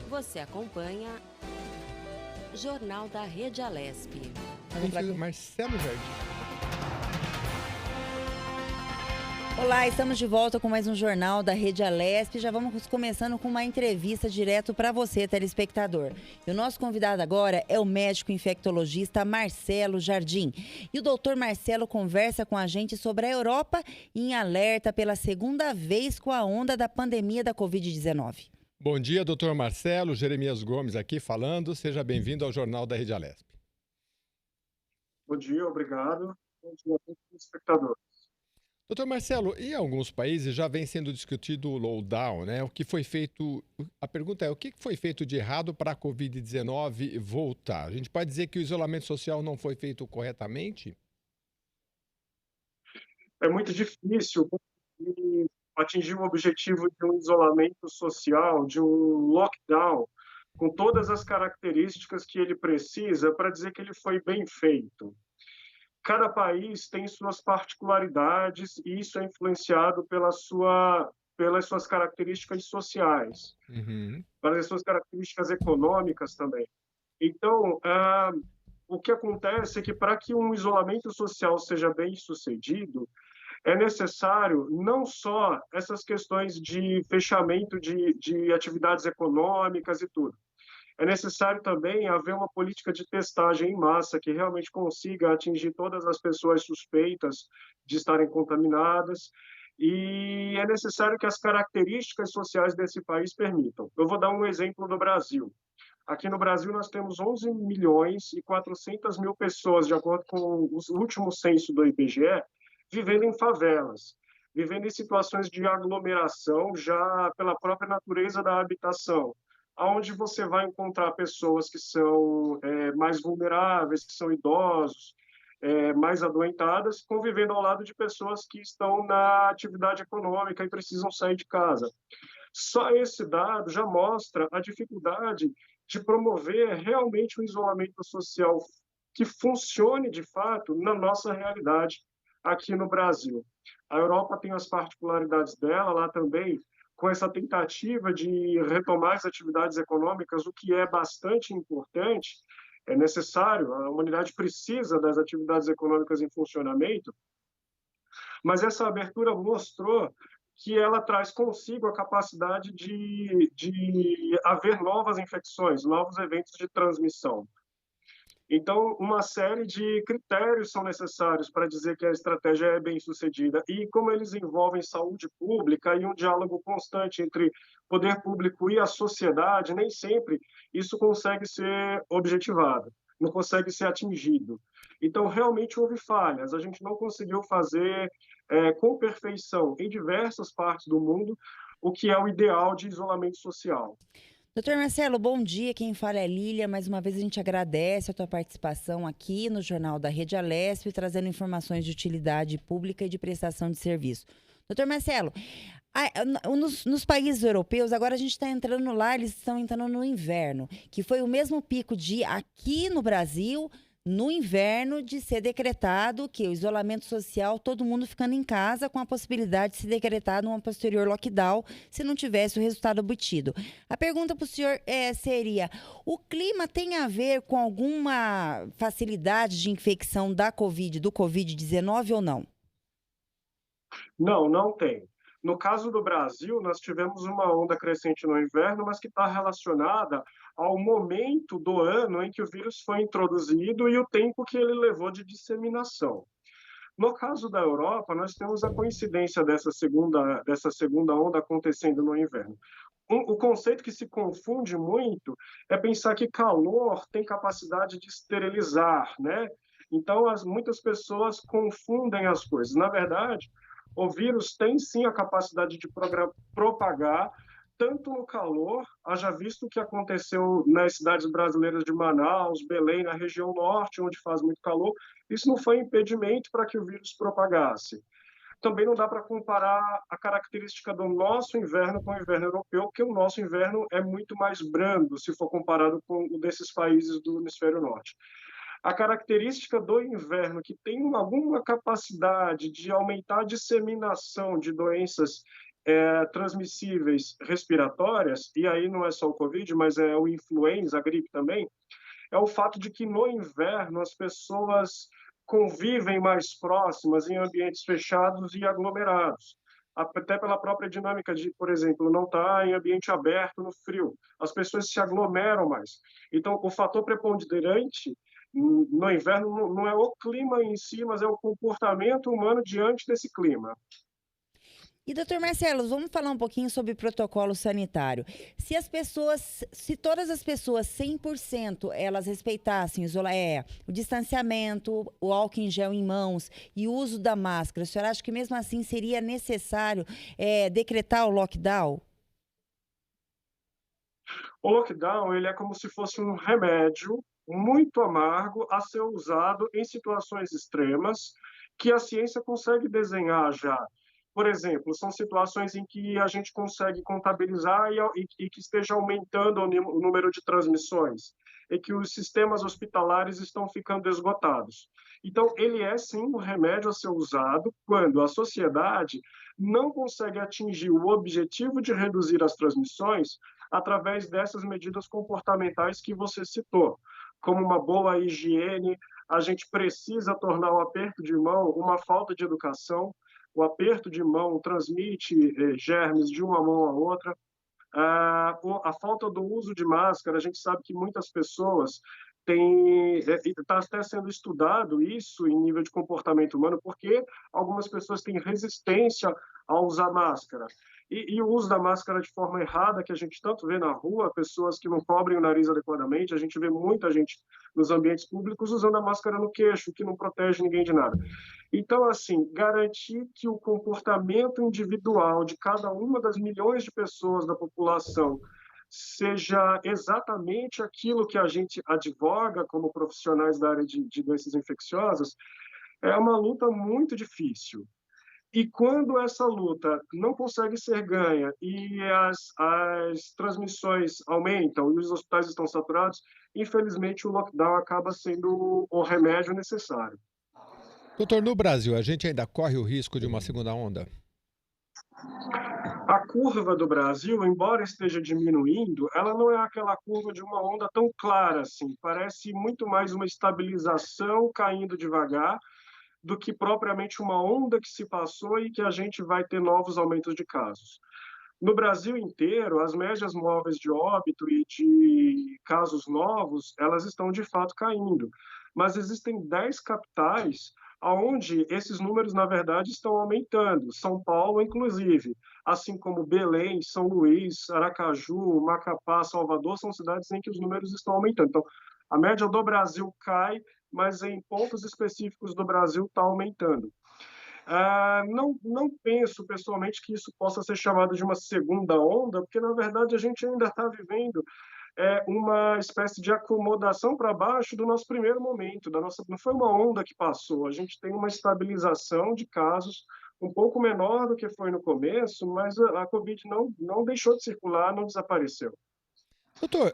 Você acompanha Jornal da Rede Alesp. Marcelo Jardim. Olá, estamos de volta com mais um Jornal da Rede Alesp. Já vamos começando com uma entrevista direto para você, telespectador. E o nosso convidado agora é o médico infectologista Marcelo Jardim. E o doutor Marcelo conversa com a gente sobre a Europa em alerta pela segunda vez com a onda da pandemia da Covid-19. Bom dia, doutor Marcelo. Jeremias Gomes aqui falando. Seja bem-vindo ao Jornal da Rede Alesp. Bom dia, obrigado. Bom dia a todos os espectadores. Doutor Marcelo, em alguns países já vem sendo discutido o lockdown, né? O que foi feito... A pergunta é, o que foi feito de errado para a Covid-19 voltar? A gente pode dizer que o isolamento social não foi feito corretamente? É muito difícil atingir o objetivo de um isolamento social, de um lockdown, com todas as características que ele precisa para dizer que ele foi bem feito. Cada país tem suas particularidades e isso é influenciado pelas suas características sociais, pelas suas características econômicas também. Então, o que acontece é que para que um isolamento social seja bem sucedido, é necessário não só essas questões de fechamento de atividades econômicas e tudo. É necessário também haver uma política de testagem em massa que realmente consiga atingir todas as pessoas suspeitas de estarem contaminadas, e é necessário que as características sociais desse país permitam. Eu vou dar um exemplo do Brasil. Aqui no Brasil nós temos 11 milhões e 400 mil pessoas, de acordo com o último censo do IBGE, vivendo em favelas, vivendo em situações de aglomeração já pela própria natureza da habitação, onde você vai encontrar pessoas que são mais vulneráveis, que são idosos, mais adoentadas, convivendo ao lado de pessoas que estão na atividade econômica e precisam sair de casa. Só esse dado já mostra a dificuldade de promover realmente um isolamento social que funcione de fato na nossa realidade aqui no Brasil. A Europa tem as particularidades dela lá também, com essa tentativa de retomar as atividades econômicas, o que é bastante importante, é necessário, a humanidade precisa das atividades econômicas em funcionamento, mas essa abertura mostrou que ela traz consigo a capacidade de haver novas infecções, novos eventos de transmissão. Então, uma série de critérios são necessários para dizer que a estratégia é bem-sucedida. E como eles envolvem saúde pública e um diálogo constante entre poder público e a sociedade, nem sempre isso consegue ser objetivado, não consegue ser atingido. Então, realmente houve falhas. A gente não conseguiu fazer com perfeição em diversas partes do mundo o que é o ideal de isolamento social. Doutor Marcelo, bom dia. Quem fala é Lília. Mais uma vez a gente agradece a tua participação aqui no Jornal da Rede Alesp, trazendo informações de utilidade pública e de prestação de serviço. Doutor Marcelo, nos países europeus, agora a gente está entrando lá, eles estão entrando no inverno, que foi o mesmo pico de aqui no Brasil, no inverno, de ser decretado que o isolamento social, todo mundo ficando em casa, com a possibilidade de se decretar numa posterior lockdown, se não tivesse o resultado obtido. A pergunta para o senhor seria, o clima tem a ver com alguma facilidade de infecção do Covid-19 ou não? Não, não tem. No caso do Brasil, nós tivemos uma onda crescente no inverno, mas que está relacionada ao momento do ano em que o vírus foi introduzido e o tempo que ele levou de disseminação. No caso da Europa, nós temos a coincidência dessa segunda onda acontecendo no inverno. O conceito que se confunde muito é pensar que calor tem capacidade de esterilizar, né? Então, muitas pessoas confundem as coisas. Na verdade, o vírus tem sim a capacidade de propagar, tanto no calor, haja visto o que aconteceu nas cidades brasileiras de Manaus, Belém, na região norte, onde faz muito calor, isso não foi impedimento para que o vírus propagasse. Também não dá para comparar a característica do nosso inverno com o inverno europeu, porque o nosso inverno é muito mais brando, se for comparado com o desses países do hemisfério norte. A característica do inverno, que tem alguma capacidade de aumentar a disseminação de doenças transmissíveis respiratórias, e aí não é só o Covid, mas é o influenza, a gripe também, é o fato de que no inverno as pessoas convivem mais próximas em ambientes fechados e aglomerados, até pela própria dinâmica de, por exemplo, não estar em ambiente aberto no frio. As pessoas se aglomeram mais. Então, o fator preponderante no inverno não é o clima em si, mas é o comportamento humano diante desse clima. E, doutor Marcelo, vamos falar um pouquinho sobre protocolo sanitário. Se todas as pessoas, 100%, elas respeitassem o distanciamento, o álcool em gel em mãos e o uso da máscara, o senhor acha que mesmo assim seria necessário decretar o lockdown? O lockdown, ele é como se fosse um remédio muito amargo a ser usado em situações extremas que a ciência consegue desenhar já. Por exemplo, são situações em que a gente consegue contabilizar e que esteja aumentando o número de transmissões e que os sistemas hospitalares estão ficando esgotados. Então, ele é sim um remédio a ser usado quando a sociedade não consegue atingir o objetivo de reduzir as transmissões através dessas medidas comportamentais que você citou, como uma boa higiene. A gente precisa tornar o aperto de mão uma falta de educação. O aperto de mão transmite germes de uma mão à outra. A falta do uso de máscara, a gente sabe que muitas pessoas está até sendo estudado isso em nível de comportamento humano, porque algumas pessoas têm resistência a usar máscara. E o uso da máscara de forma errada, que a gente tanto vê na rua, pessoas que não cobrem o nariz adequadamente, a gente vê muita gente nos ambientes públicos usando a máscara no queixo, que não protege ninguém de nada. Então, assim, garantir que o comportamento individual de cada uma das milhões de pessoas da população seja exatamente aquilo que a gente advoga como profissionais da área de doenças infecciosas, é uma luta muito difícil. E quando essa luta não consegue ser ganha e as transmissões aumentam e os hospitais estão saturados, infelizmente o lockdown acaba sendo o remédio necessário. Doutor, no Brasil, a gente ainda corre o risco de uma segunda onda? A curva do Brasil, embora esteja diminuindo, ela não é aquela curva de uma onda tão clara assim. Parece muito mais uma estabilização caindo devagar do que propriamente uma onda que se passou e que a gente vai ter novos aumentos de casos. No Brasil inteiro, as médias móveis de óbito e de casos novos, elas estão de fato caindo. Mas existem 10 capitais onde esses números, na verdade, estão aumentando. São Paulo, inclusive, assim como Belém, São Luís, Aracaju, Macapá, Salvador, são cidades em que os números estão aumentando. Então, a média do Brasil cai, mas em pontos específicos do Brasil está aumentando. Não penso, pessoalmente, que isso possa ser chamado de uma segunda onda, porque, na verdade, a gente ainda está vivendo uma espécie de acomodação para baixo do nosso primeiro momento. Não foi uma onda que passou, a gente tem uma estabilização de casos um pouco menor do que foi no começo, mas a Covid não deixou de circular, não desapareceu. Doutor,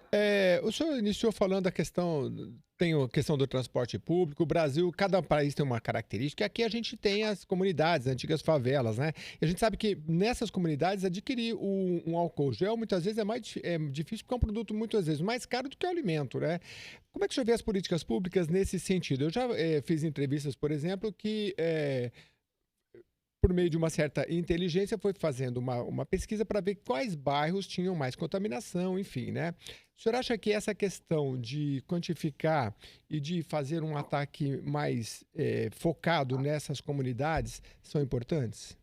o senhor iniciou falando da questão, tem a questão do transporte público. O Brasil, cada país tem uma característica. Aqui a gente tem as comunidades, as antigas favelas, né? E a gente sabe que nessas comunidades adquirir um álcool gel muitas vezes é difícil porque é um produto muitas vezes mais caro do que o alimento, né? Como é que o senhor vê as políticas públicas nesse sentido? Eu já fiz entrevistas, por exemplo, que por meio de uma certa inteligência, foi fazendo uma pesquisa para ver quais bairros tinham mais contaminação, enfim, né? O senhor acha que essa questão de quantificar e de fazer um ataque mais focado nessas comunidades são importantes?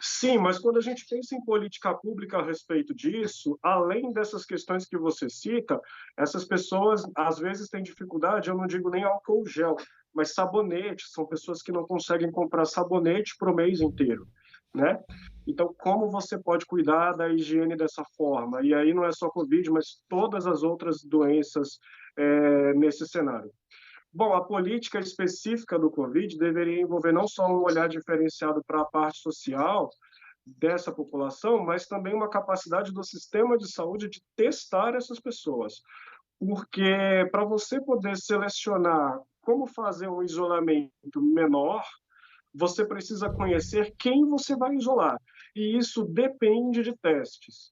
Sim, mas quando a gente pensa em política pública a respeito disso, além dessas questões que você cita, essas pessoas às vezes têm dificuldade, eu não digo nem álcool gel, mas sabonete, são pessoas que não conseguem comprar sabonete para o mês inteiro, né? Então, como você pode cuidar da higiene dessa forma? E aí não é só Covid, mas todas as outras doenças nesse cenário. Bom, a política específica do Covid deveria envolver não só um olhar diferenciado para a parte social dessa população, mas também uma capacidade do sistema de saúde de testar essas pessoas. Porque para você poder selecionar como fazer um isolamento menor você precisa conhecer quem você vai isolar. E isso depende de testes.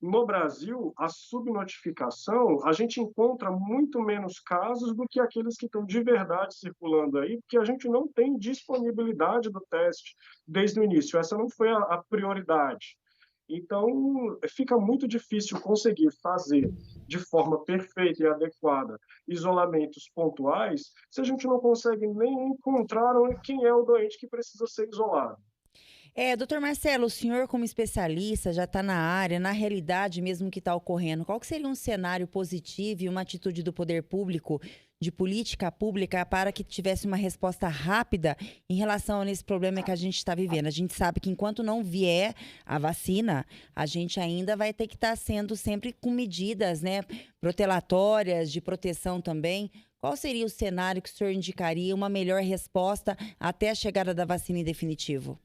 No Brasil, a subnotificação, a gente encontra muito menos casos do que aqueles que estão de verdade circulando aí, porque a gente não tem disponibilidade do teste desde o início. Essa não foi a prioridade. Então, fica muito difícil conseguir fazer de forma perfeita e adequada isolamentos pontuais se a gente não consegue nem encontrar quem é o doente que precisa ser isolado. Doutor Marcelo, o senhor como especialista já está na área, na realidade mesmo que está ocorrendo, qual que seria um cenário positivo e uma atitude do poder público, de política pública, para que tivesse uma resposta rápida em relação a esse problema que a gente está vivendo? A gente sabe que enquanto não vier a vacina, a gente ainda vai ter que estar sendo sempre com medidas, né, protelatórias, de proteção também. Qual seria o cenário que o senhor indicaria uma melhor resposta até a chegada da vacina em definitivo?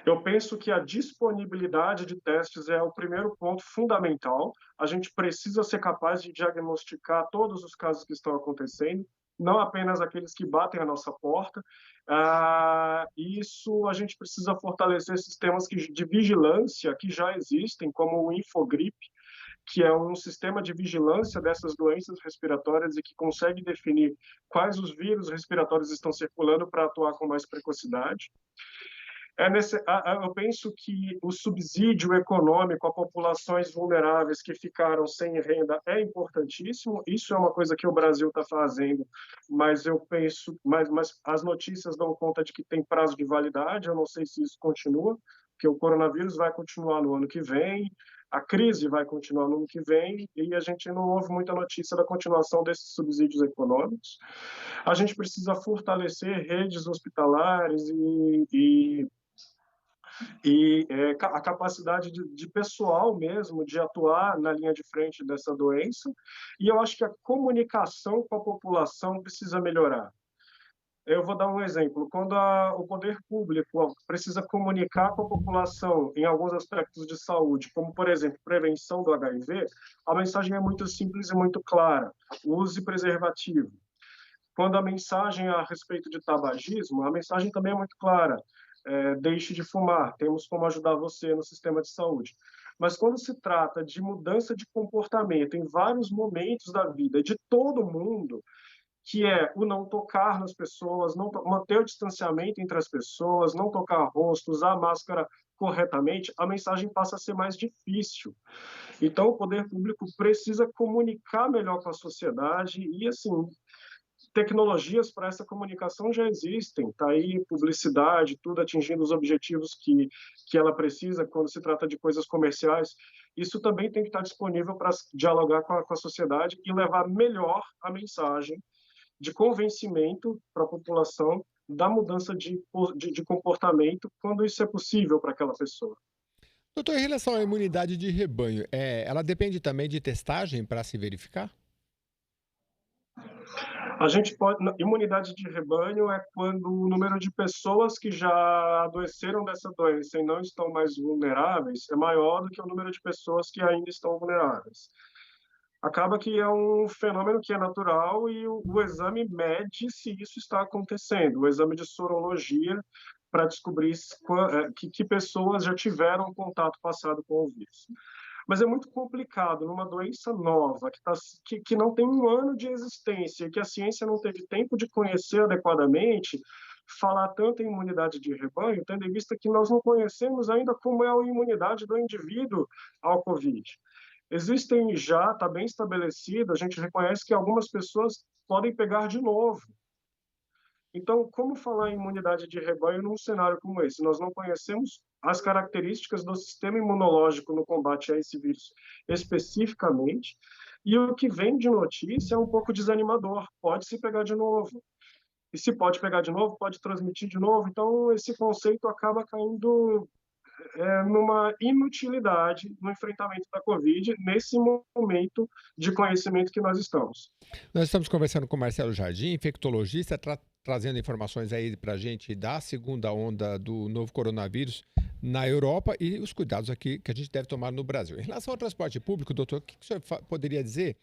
Eu penso que a disponibilidade de testes é o primeiro ponto fundamental. A gente precisa ser capaz de diagnosticar todos os casos que estão acontecendo, não apenas aqueles que batem a nossa porta. Isso a gente precisa fortalecer sistemas de vigilância que já existem, como o Infogripe, que é um sistema de vigilância dessas doenças respiratórias e que consegue definir quais os vírus respiratórios estão circulando para atuar com mais precocidade. Eu penso que o subsídio econômico a populações vulneráveis que ficaram sem renda é importantíssimo. Isso é uma coisa que o Brasil está fazendo, mas eu penso, mas as notícias dão conta de que tem prazo de validade. Eu não sei se isso continua, porque o coronavírus vai continuar no ano que vem, a crise vai continuar no ano que vem, e a gente não ouve muita notícia da continuação desses subsídios econômicos. A gente precisa fortalecer redes hospitalares a capacidade de pessoal mesmo de atuar na linha de frente dessa doença. E eu acho que a comunicação com a população precisa melhorar. Eu vou dar um exemplo. Quando o poder público precisa comunicar com a população em alguns aspectos de saúde, como, por exemplo, prevenção do HIV, a mensagem é muito simples e muito clara. Use preservativo. Quando a mensagem a respeito de tabagismo, a mensagem também é muito clara. Deixe de fumar, temos como ajudar você no sistema de saúde. Mas quando se trata de mudança de comportamento em vários momentos da vida de todo mundo, que é o não tocar nas pessoas, manter o distanciamento entre as pessoas, não tocar rosto, usar máscara corretamente, a mensagem passa a ser mais difícil. Então, o poder público precisa comunicar melhor com a sociedade e, assim, tecnologias para essa comunicação já existem, está aí publicidade, tudo atingindo os objetivos que ela precisa quando se trata de coisas comerciais. Isso também tem que estar disponível para dialogar com a sociedade e levar melhor a mensagem de convencimento para a população da mudança de comportamento quando isso é possível para aquela pessoa. Doutor, em relação à imunidade de rebanho, ela depende também de testagem para se verificar? A gente pode, imunidade de rebanho é quando o número de pessoas que já adoeceram dessa doença e não estão mais vulneráveis é maior do que o número de pessoas que ainda estão vulneráveis. Acaba que é um fenômeno que é natural e o exame mede se isso está acontecendo, o exame de sorologia para descobrir que pessoas já tiveram contato passado com o vírus. Mas é muito complicado numa doença nova, que não tem um ano de existência, que a ciência não teve tempo de conhecer adequadamente, falar tanto em imunidade de rebanho, tendo em vista que nós não conhecemos ainda como é a imunidade do indivíduo ao Covid. Existem já, está bem estabelecido, a gente reconhece que algumas pessoas podem pegar de novo. Então, como falar em imunidade de rebanho num cenário como esse? Nós não conhecemos as características do sistema imunológico no combate a esse vírus especificamente, e o que vem de notícia é um pouco desanimador. Pode se pegar de novo. E se pode pegar de novo, pode transmitir de novo. Então, esse conceito acaba caindo numa inutilidade no enfrentamento da Covid, nesse momento de conhecimento que nós estamos. Nós estamos conversando com o Marcelo Jardim, infectologista, trazendo informações aí para a gente da segunda onda do novo coronavírus na Europa e os cuidados aqui que a gente deve tomar no Brasil. Em relação ao transporte público, doutor, o que o senhor poderia dizer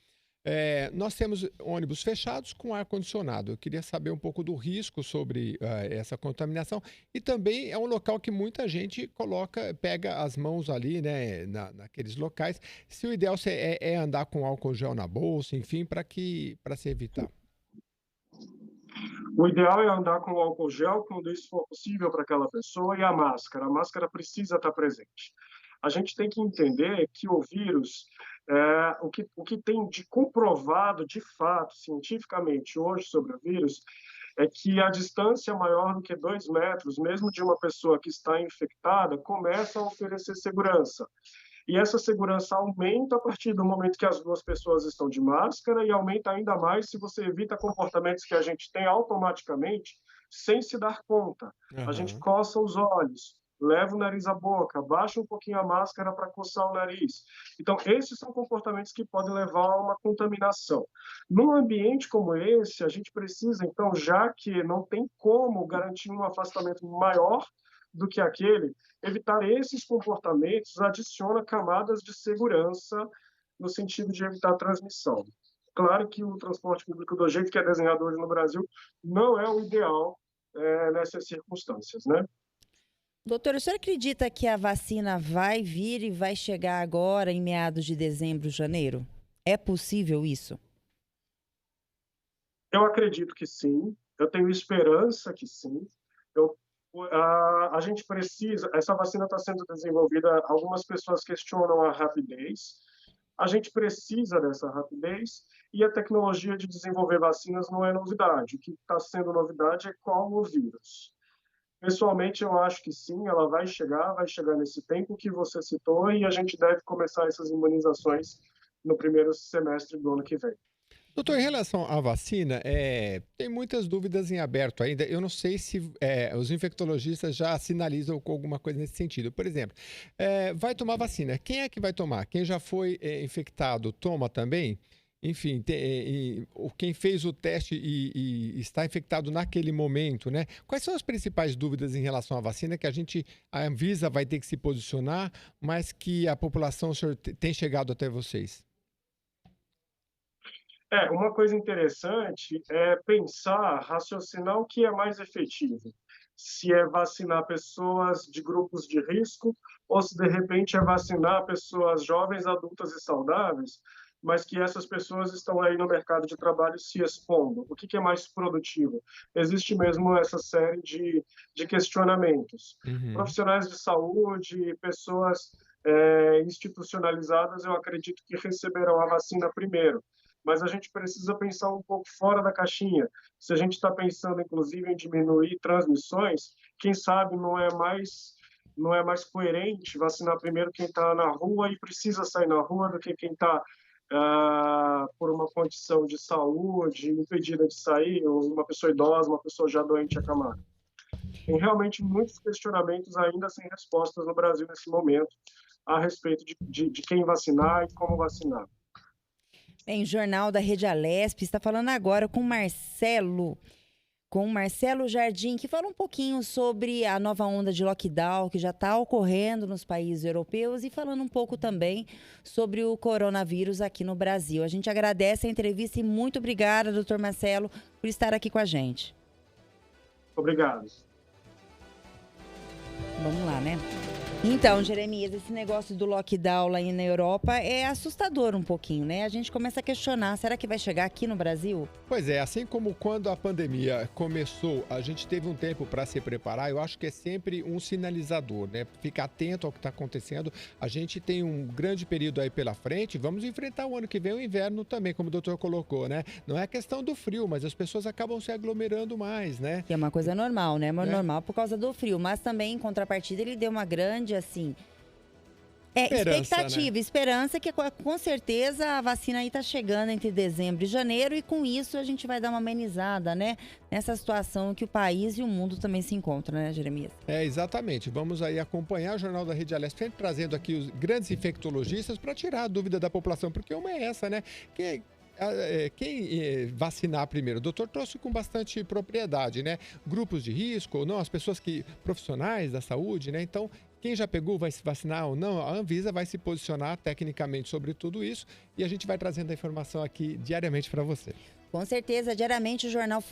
Nós temos ônibus fechados com ar-condicionado. Eu queria saber um pouco do risco sobre essa contaminação. E também é um local que muita gente pega as mãos ali, né, naqueles locais. Se o ideal é andar com álcool gel na bolsa, enfim, para se evitar. O ideal é andar com álcool gel quando isso for possível para aquela pessoa e a máscara. A máscara precisa estar presente. A gente tem que entender que o vírus, o que tem de comprovado de fato, cientificamente, hoje sobre o vírus, é que a distância maior do que 2 metros, mesmo de uma pessoa que está infectada, começa a oferecer segurança. E essa segurança aumenta a partir do momento que as duas pessoas estão de máscara e aumenta ainda mais se você evita comportamentos que a gente tem automaticamente sem se dar conta. A gente Aham. coça os olhos, leva o nariz à boca, baixa um pouquinho a máscara para coçar o nariz. Então, esses são comportamentos que podem levar a uma contaminação. Num ambiente como esse, a gente precisa, então, já que não tem como garantir um afastamento maior do que aquele, evitar esses comportamentos adiciona camadas de segurança no sentido de evitar a transmissão. Claro que o transporte público do jeito que é desenhado hoje no Brasil não é o ideal nessas circunstâncias, né? Doutor, o senhor acredita que a vacina vai vir e vai chegar agora em meados de dezembro, janeiro? É possível isso? Eu acredito que sim, eu tenho esperança que sim. Eu, a gente precisa, essa vacina está sendo desenvolvida, algumas pessoas questionam a rapidez, a gente precisa dessa rapidez e a tecnologia de desenvolver vacinas não é novidade. O que está sendo novidade é qual o vírus. Pessoalmente, eu acho que sim, ela vai chegar nesse tempo que você citou e a gente deve começar essas imunizações no primeiro semestre do ano que vem. Doutor, em relação à vacina, tem muitas dúvidas em aberto ainda. Eu não sei se os infectologistas já sinalizam com alguma coisa nesse sentido. Por exemplo, vai tomar vacina. Quem é que vai tomar? Quem já foi infectado toma também? Enfim, quem fez o teste e está infectado naquele momento, né? Quais são as principais dúvidas em relação à vacina que a Anvisa vai ter que se posicionar, mas que a população, o senhor, tem chegado até vocês? Uma coisa interessante é pensar, raciocinar o que é mais efetivo. Se é vacinar pessoas de grupos de risco ou se, de repente, é vacinar pessoas jovens, adultas e saudáveis, mas que essas pessoas estão aí no mercado de trabalho se expondo. O que é mais produtivo? Existe mesmo essa série de questionamentos. Uhum. Profissionais de saúde, pessoas institucionalizadas, eu acredito que receberão a vacina primeiro. Mas a gente precisa pensar um pouco fora da caixinha. Se a gente está pensando, inclusive, em diminuir transmissões, quem sabe não é mais coerente vacinar primeiro quem está na rua e precisa sair na rua do que quem está por uma condição de saúde impedida de sair, ou uma pessoa idosa, uma pessoa já doente acamada. Tem realmente muitos questionamentos ainda sem respostas no Brasil nesse momento a respeito de quem vacinar e como vacinar. Bem, o Jornal da Rede Alesp está falando agora com o Marcelo Jardim, que fala um pouquinho sobre a nova onda de lockdown que já está ocorrendo nos países europeus e falando um pouco também sobre o coronavírus aqui no Brasil. A gente agradece a entrevista e muito obrigada, doutor Marcelo, por estar aqui com a gente. Obrigado. Vamos lá, né? Então, Jeremias, esse negócio do lockdown lá na Europa é assustador um pouquinho, né? A gente começa a questionar, será que vai chegar aqui no Brasil? Pois é, assim como quando a pandemia começou, a gente teve um tempo para se preparar, eu acho que é sempre um sinalizador, né? Ficar atento ao que está acontecendo. A gente tem um grande período aí pela frente, vamos enfrentar o ano que vem o inverno também, como o doutor colocou, né? Não é questão do frio, mas as pessoas acabam se aglomerando mais, né? Que é uma coisa normal, né? Normal por causa do frio, mas também, em contrapartida, ele deu uma grande, assim... expectativa, né? esperança que com certeza a vacina aí tá chegando entre dezembro e janeiro e com isso a gente vai dar uma amenizada, né? Nessa situação que o país e o mundo também se encontram, né, Jeremias? Exatamente. Vamos aí acompanhar o Jornal da Rede Alesp, sempre trazendo aqui os grandes infectologistas para tirar a dúvida da população, porque uma é essa, né? Quem vacinar primeiro? O doutor trouxe com bastante propriedade, né? Grupos de risco ou não, as pessoas profissionais da saúde, né? Então, quem já pegou vai se vacinar ou não? A Anvisa vai se posicionar tecnicamente sobre tudo isso e a gente vai trazendo a informação aqui diariamente para você. Com certeza, diariamente o jornal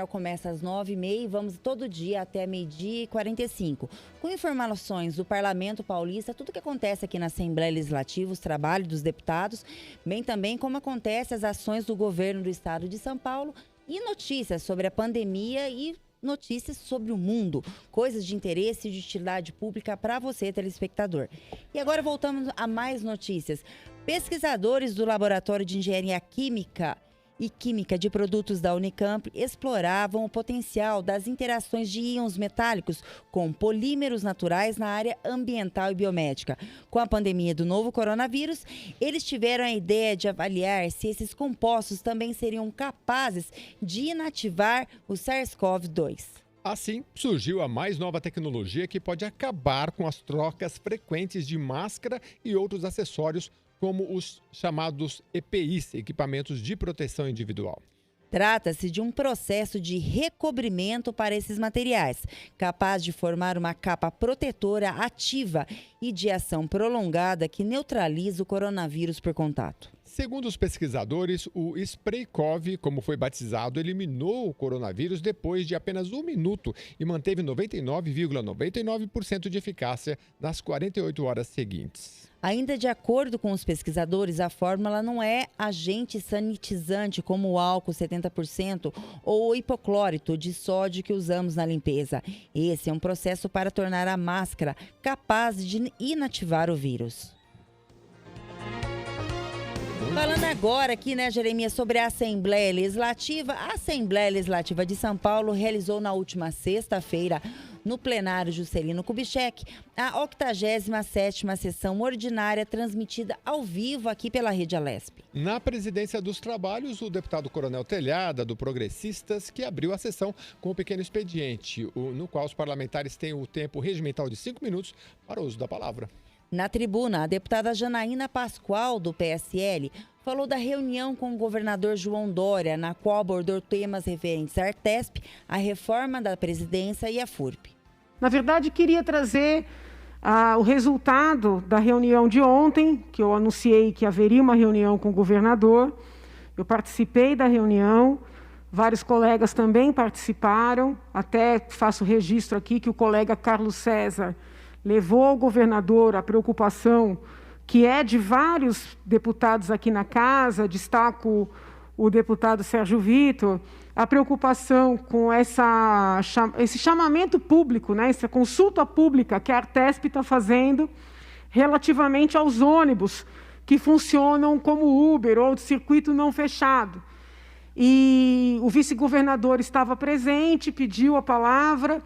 começa às 9h30 e vamos todo dia até 12h45. Com informações do Parlamento Paulista, tudo que acontece aqui na Assembleia Legislativa, os trabalhos dos deputados, bem também como acontecem as ações do governo do estado de São Paulo e notícias sobre a pandemia e notícias sobre o mundo, coisas de interesse e de utilidade pública para você, telespectador. E agora voltamos a mais notícias. Pesquisadores do Laboratório de Engenharia Química e Química de Produtos da Unicamp exploravam o potencial das interações de íons metálicos com polímeros naturais na área ambiental e biomédica. Com a pandemia do novo coronavírus, eles tiveram a ideia de avaliar se esses compostos também seriam capazes de inativar o SARS-CoV-2. Assim, surgiu a mais nova tecnologia que pode acabar com as trocas frequentes de máscara e outros acessórios, como os chamados EPIs, equipamentos de proteção individual. Trata-se de um processo de recobrimento para esses materiais, capaz de formar uma capa protetora ativa e de ação prolongada que neutraliza o coronavírus por contato. Segundo os pesquisadores, o Spraycov, como foi batizado, eliminou o coronavírus depois de apenas 1 minuto e manteve 99,99% de eficácia nas 48 horas seguintes. Ainda de acordo com os pesquisadores, a fórmula não é agente sanitizante como o álcool 70% ou o hipoclorito de sódio que usamos na limpeza. Esse é um processo para tornar a máscara capaz de inativar o vírus. Falando agora aqui, Jeremias, sobre a Assembleia Legislativa. A Assembleia Legislativa de São Paulo realizou na última sexta-feira, no plenário Juscelino Kubitschek, a 87ª sessão ordinária transmitida ao vivo aqui pela Rede Alesp. Na presidência dos trabalhos, o deputado Coronel Telhada, do Progressistas, que abriu a sessão com um pequeno expediente, no qual os parlamentares têm o tempo regimental de 5 minutos para o uso da palavra. Na tribuna, a deputada Janaína Pascoal, do PSL, falou da reunião com o governador João Dória, na qual abordou temas referentes à Artesp, a reforma da presidência e a FURP. Na verdade, queria trazer o resultado da reunião de ontem, que eu anunciei que haveria uma reunião com o governador. Eu participei da reunião, vários colegas também participaram, até faço registro aqui que o colega Carlos César levou ao governador a preocupação que é de vários deputados aqui na casa, destaco o deputado Sérgio Vitor, a preocupação com esse chamamento público, essa consulta pública que a Artesp está fazendo relativamente aos ônibus que funcionam como Uber ou de circuito não fechado. E o vice-governador estava presente, pediu a palavra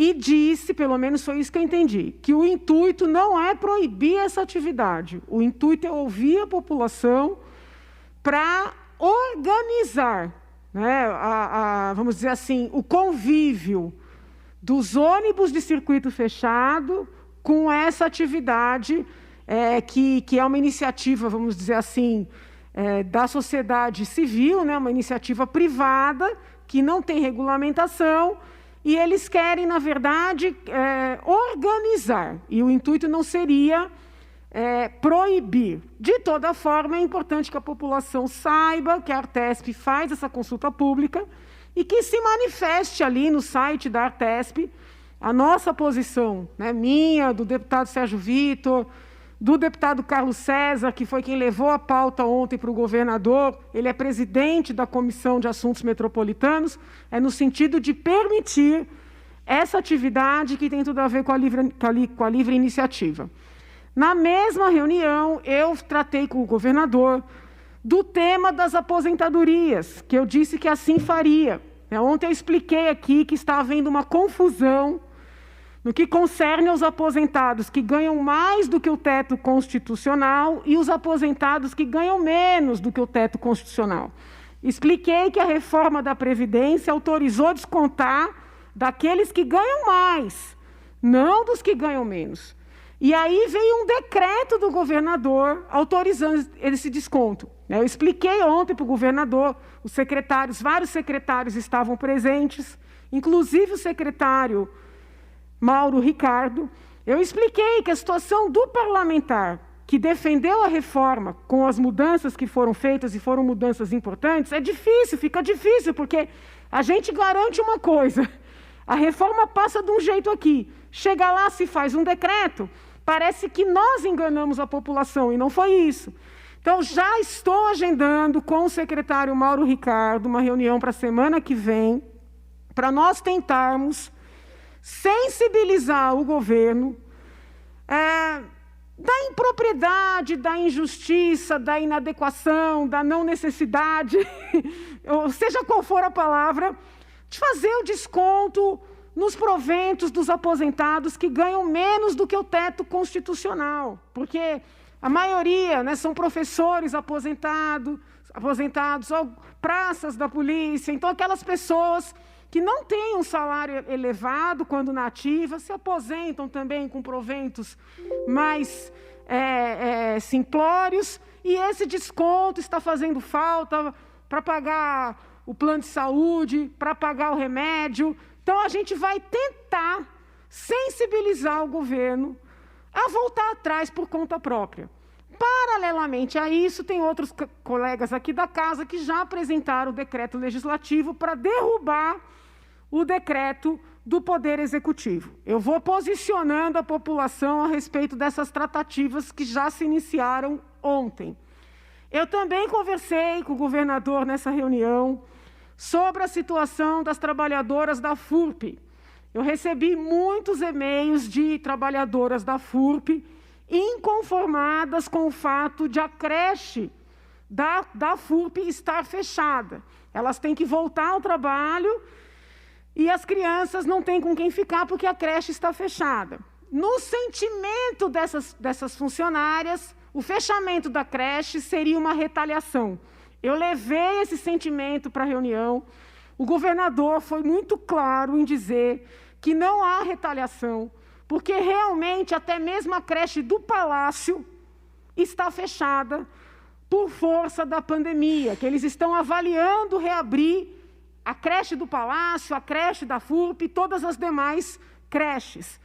e disse, pelo menos foi isso que eu entendi, que o intuito não é proibir essa atividade. O intuito é ouvir a população para organizar, vamos dizer assim, o convívio dos ônibus de circuito fechado com essa atividade que é uma iniciativa, vamos dizer assim, da sociedade civil, uma iniciativa privada que não tem regulamentação. E eles querem, na verdade, organizar. E o intuito não seria proibir. De toda forma, é importante que a população saiba que a Artesp faz essa consulta pública e que se manifeste ali no site da Artesp a nossa posição, minha, do deputado Sérgio Vitor, do deputado Carlos César, que foi quem levou a pauta ontem para o governador. Ele é presidente da Comissão de Assuntos Metropolitanos, no sentido de permitir essa atividade que tem tudo a ver com a livre iniciativa. Na mesma reunião, eu tratei com o governador do tema das aposentadorias, que eu disse que assim faria. Ontem eu expliquei aqui que está havendo uma confusão no que concerne aos aposentados que ganham mais do que o teto constitucional e os aposentados que ganham menos do que o teto constitucional. Expliquei que a reforma da Previdência autorizou descontar daqueles que ganham mais, não dos que ganham menos. E aí veio um decreto do governador autorizando esse desconto. Eu expliquei ontem para o governador, os secretários, vários secretários estavam presentes, inclusive o secretário Mauro Ricardo. Eu expliquei que a situação do parlamentar que defendeu a reforma com as mudanças que foram feitas e foram mudanças importantes, é difícil, fica difícil, porque a gente garante uma coisa, a reforma passa de um jeito aqui, chega lá, se faz um decreto, parece que nós enganamos a população, e não foi isso. Então, já estou agendando com o secretário Mauro Ricardo uma reunião para a semana que vem, para nós tentarmos sensibilizar o governo da impropriedade, da injustiça, da inadequação, da não necessidade, ou seja qual for a palavra, de fazer o desconto nos proventos dos aposentados que ganham menos do que o teto constitucional, porque a maioria, né, são professores aposentados, ou praças da polícia, então aquelas pessoas que não têm um salário elevado quando na ativa, se aposentam também com proventos mais simplórios, e esse desconto está fazendo falta para pagar o plano de saúde, para pagar o remédio. Então, a gente vai tentar sensibilizar o governo a voltar atrás por conta própria. Paralelamente a isso, tem outros colegas aqui da casa que já apresentaram o decreto legislativo para derrubar o decreto do Poder Executivo. Eu vou posicionando a população a respeito dessas tratativas que já se iniciaram ontem. Eu também conversei com o governador nessa reunião sobre a situação das trabalhadoras da FURP. Eu recebi muitos e-mails de trabalhadoras da FURP inconformadas com o fato de a creche da FURP estar fechada. Elas têm que voltar ao trabalho e as crianças não têm com quem ficar porque a creche está fechada. No sentimento dessas funcionárias, o fechamento da creche seria uma retaliação. Eu levei esse sentimento para a reunião. O governador foi muito claro em dizer que não há retaliação, porque realmente até mesmo a creche do Palácio está fechada por força da pandemia, que eles estão avaliando reabrir a creche do Palácio, a creche da FURP e todas as demais creches.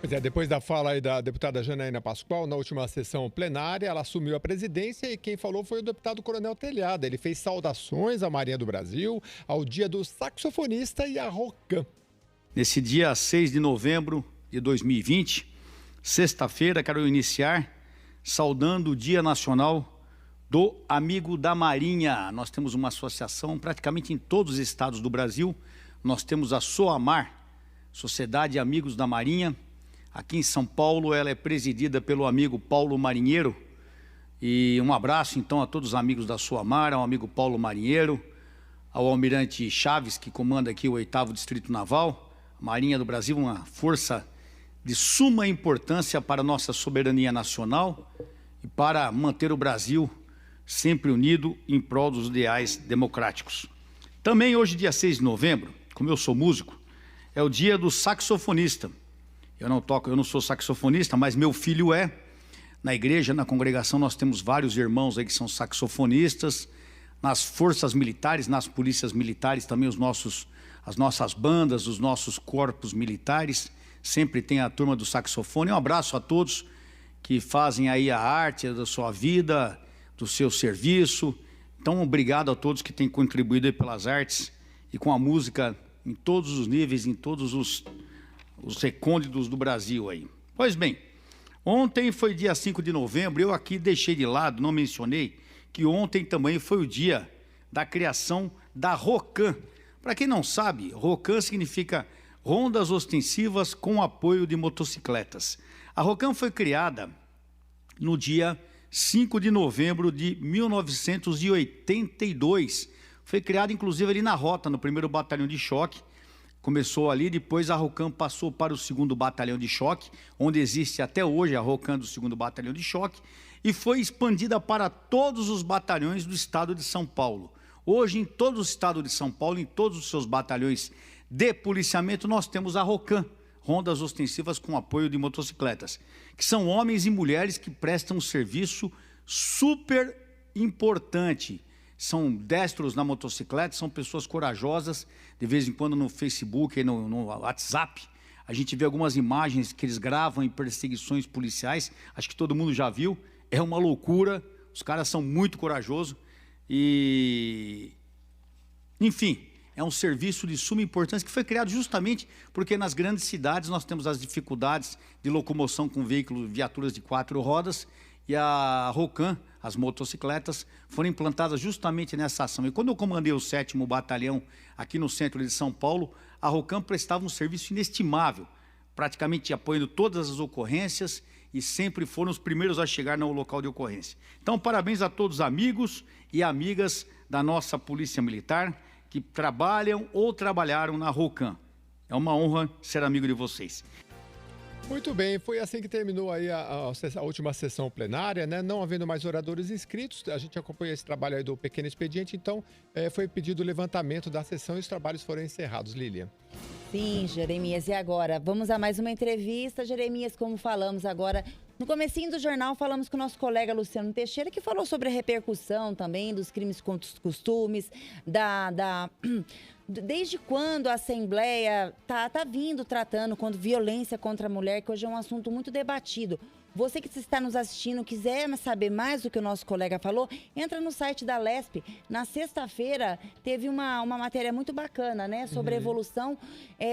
Pois é, depois da fala aí da deputada Janaína Pascoal, na última sessão plenária, ela assumiu a presidência e quem falou foi o deputado Coronel Telhada. Ele fez saudações à Marinha do Brasil, ao Dia do Saxofonista e à Rocan. Nesse dia 6 de novembro de 2020, sexta-feira, quero iniciar saudando o Dia Nacional do Amigo da Marinha. Nós temos uma associação praticamente em todos os estados do Brasil. Nós temos a SOAMAR, Sociedade Amigos da Marinha. Aqui em São Paulo, ela é presidida pelo amigo Paulo Marinheiro. E um abraço, então, a todos os amigos da SOAMAR, ao amigo Paulo Marinheiro, ao almirante Chaves, que comanda aqui o 8º Distrito Naval. A Marinha do Brasil, uma força de suma importância para a nossa soberania nacional e para manter o Brasil sempre unido em prol dos ideais democráticos. Também hoje, dia 6 de novembro, como eu sou músico, é o dia do saxofonista. Eu não sou saxofonista, mas meu filho é. Na igreja, na congregação, nós temos vários irmãos aí que são saxofonistas. Nas forças militares, nas polícias militares, também as nossas bandas, os nossos corpos militares, sempre tem a turma do saxofone. Um abraço a todos que fazem aí a arte da sua vida, do seu serviço. Então, obrigado a todos que têm contribuído aí pelas artes e com a música em todos os níveis, em todos os recônditos do Brasil aí. Pois bem, ontem foi dia 5 de novembro, eu aqui deixei de lado, não mencionei, que ontem também foi o dia da criação da Rocan. Para quem não sabe, Rocan significa Rondas Ostensivas com Apoio de Motocicletas. A Rocan foi criada no dia 5 de novembro de 1982. Foi criada, inclusive, ali na Rota, no 1º Batalhão de Choque. Começou ali, depois a Rocan passou para o 2º Batalhão de Choque, onde existe até hoje a Rocan do 2º Batalhão de Choque, e foi expandida para todos os batalhões do estado de São Paulo. Hoje, em todo o estado de São Paulo, em todos os seus batalhões de policiamento, nós temos a Rocan, Rondas Ostensivas com Apoio de Motocicletas, que são homens e mulheres que prestam um serviço super importante. São destros na motocicleta, são pessoas corajosas. De vez em quando no Facebook, no WhatsApp, A gente vê algumas imagens que eles gravam em perseguições policiais, acho que todo mundo já viu, é uma loucura, os caras são muito corajosos e, enfim, é um serviço de suma importância que foi criado justamente porque nas grandes cidades nós temos as dificuldades de locomoção com veículos, viaturas de 4 rodas, e a Rocan, as motocicletas, foram implantadas justamente nessa ação. E quando eu comandei o 7º Batalhão aqui no centro de São Paulo, a Rocan prestava um serviço inestimável, praticamente apoiando todas as ocorrências e sempre foram os primeiros a chegar no local de ocorrência. Então, parabéns a todos os amigos e amigas da nossa Polícia Militar que trabalham ou trabalharam na Rocan. É uma honra ser amigo de vocês. Muito bem, foi assim que terminou aí a última sessão plenária, né? Não havendo mais oradores inscritos, a gente acompanhou esse trabalho aí do pequeno expediente, então foi pedido o levantamento da sessão e os trabalhos foram encerrados, Lilian. Sim, Jeremias, e agora? Vamos a mais uma entrevista, Jeremias, como falamos agora. No comecinho do jornal, falamos com o nosso colega Luciano Teixeira, que falou sobre a repercussão também dos crimes contra os costumes, desde quando a Assembleia tá vindo tratando quando violência contra a mulher, que hoje é um assunto muito debatido. Você que está nos assistindo, quiser saber mais do que o nosso colega falou, entra no site da Lesp. Na sexta-feira teve uma matéria muito bacana, né? Sobre a evolução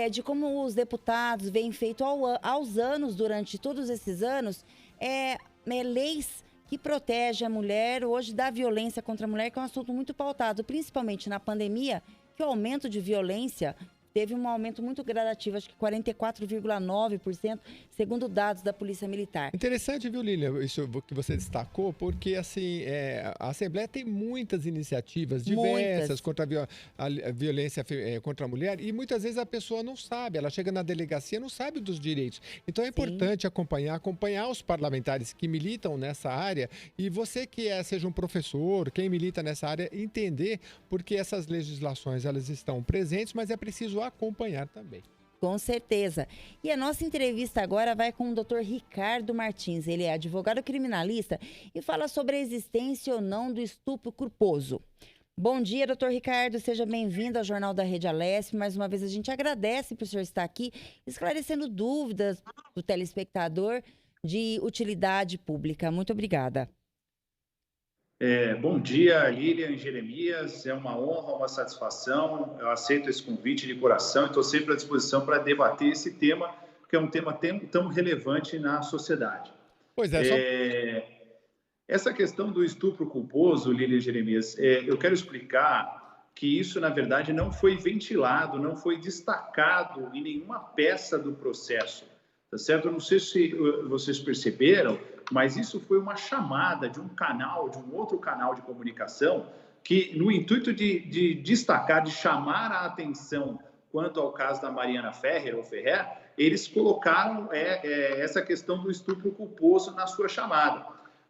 de como os deputados vêm feito aos anos, durante todos esses anos, leis que protegem a mulher, hoje da violência contra a mulher, que é um assunto muito pautado, principalmente na pandemia, que o aumento de violência teve um aumento muito gradativo, acho que 44,9%, segundo dados da Polícia Militar. Interessante, viu, Lilian, isso que você destacou, porque assim, a Assembleia tem muitas iniciativas diversas contra a violência contra a mulher e muitas vezes a pessoa não sabe, ela chega na delegacia e não sabe dos direitos. Então é importante acompanhar os parlamentares que militam nessa área e você que seja um professor, quem milita nessa área, entender porque essas legislações elas estão presentes, mas é preciso acompanhar também. Com certeza. E a nossa entrevista agora vai com o Dr. Ricardo Martins. Ele é advogado criminalista e fala sobre a existência ou não do estupro culposo. Bom dia, doutor Ricardo. Seja bem-vindo ao Jornal da Rede Alesp. Mais uma vez, a gente agradece por o senhor estar aqui esclarecendo dúvidas do telespectador de utilidade pública. Muito obrigada. Bom dia, Lilian, Jeremias, é uma honra, uma satisfação, eu aceito esse convite de coração e estou sempre à disposição para debater esse tema, porque é um tema tão relevante na sociedade. Pois é, Essa questão do estupro culposo, Lilian e Jeremias, eu quero explicar que isso, na verdade, não foi ventilado, não foi destacado em nenhuma peça do processo, tá certo? Eu não sei se vocês perceberam, mas isso foi uma chamada de um outro canal de comunicação que, no intuito de destacar, de chamar a atenção quanto ao caso da Mariana Ferrer, eles colocaram essa questão do estupro culposo na sua chamada.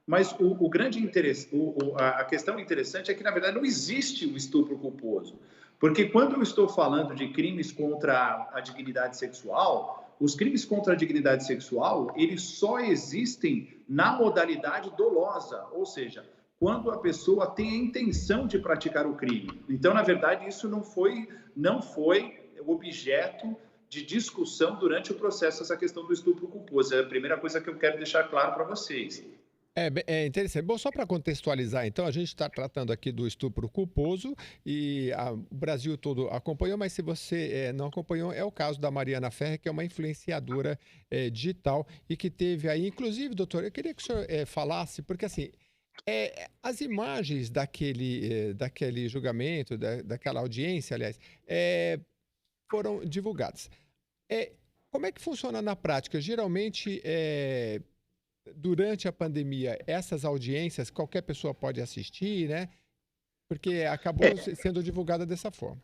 Mas o grande interesse, a questão interessante é que, na verdade, não existe o estupro culposo. Porque quando eu estou falando de crimes contra a dignidade sexual, os crimes contra a dignidade sexual, eles só existem na modalidade dolosa, ou seja, quando a pessoa tem a intenção de praticar o crime. Então, na verdade, isso não foi objeto de discussão durante o processo, essa questão do estupro culposo. É a primeira coisa que eu quero deixar claro para vocês. É interessante. Bom, só para contextualizar, então, a gente está tratando aqui do estupro culposo e o Brasil todo acompanhou, mas se você não acompanhou, é o caso da Mariana Ferrer, que é uma influenciadora digital e que teve aí, inclusive, doutor, eu queria que o senhor falasse, porque assim, as imagens daquele julgamento, daquela audiência, aliás, foram divulgadas. Como é que funciona na prática? Geralmente, durante a pandemia, essas audiências, qualquer pessoa pode assistir, né? Porque acabou sendo divulgada dessa forma.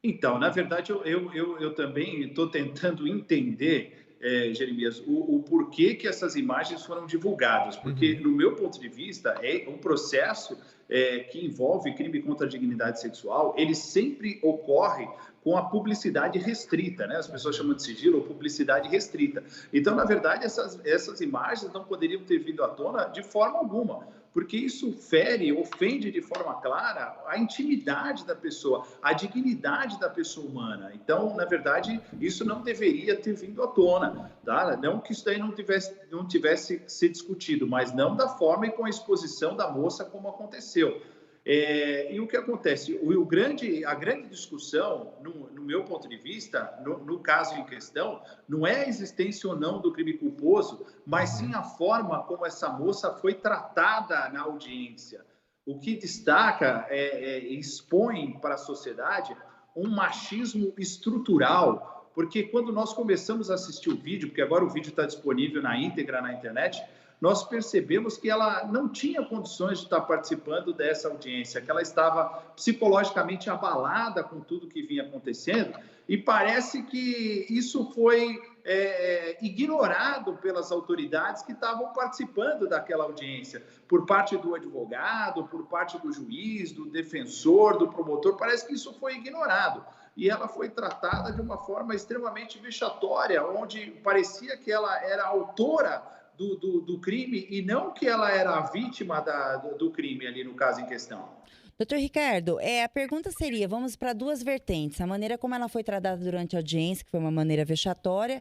Então, na verdade, eu também estou tentando entender, Jeremias, o porquê que essas imagens foram divulgadas. Porque, no meu ponto de vista, é um processo que envolve crime contra a dignidade sexual, ele sempre ocorre com a publicidade restrita, né? As pessoas chamam de sigilo ou publicidade restrita. Então, na verdade, essas imagens não poderiam ter vindo à tona de forma alguma, porque isso ofende de forma clara a intimidade da pessoa, a dignidade da pessoa humana. Então, na verdade, isso não deveria ter vindo à tona, tá? Não que isso daí não tivesse ser discutido, mas não da forma e com a exposição da moça como aconteceu. E o que acontece? A grande discussão, no meu ponto de vista, no caso em questão, não é a existência ou não do crime culposo, mas sim a forma como essa moça foi tratada na audiência. O que destaca, expõe para a sociedade um machismo estrutural, porque quando nós começamos a assistir o vídeo, porque agora o vídeo está disponível na íntegra na internet, nós percebemos que ela não tinha condições de estar participando dessa audiência, que ela estava psicologicamente abalada com tudo que vinha acontecendo, e parece que isso foi ignorado pelas autoridades que estavam participando daquela audiência, por parte do advogado, por parte do juiz, do defensor, do promotor, parece que isso foi ignorado. E ela foi tratada de uma forma extremamente vexatória, onde parecia que ela era autora do crime e não que ela era a vítima do crime ali no caso em questão. Doutor Ricardo, a pergunta seria, vamos para duas vertentes, a maneira como ela foi tratada durante a audiência, que foi uma maneira vexatória,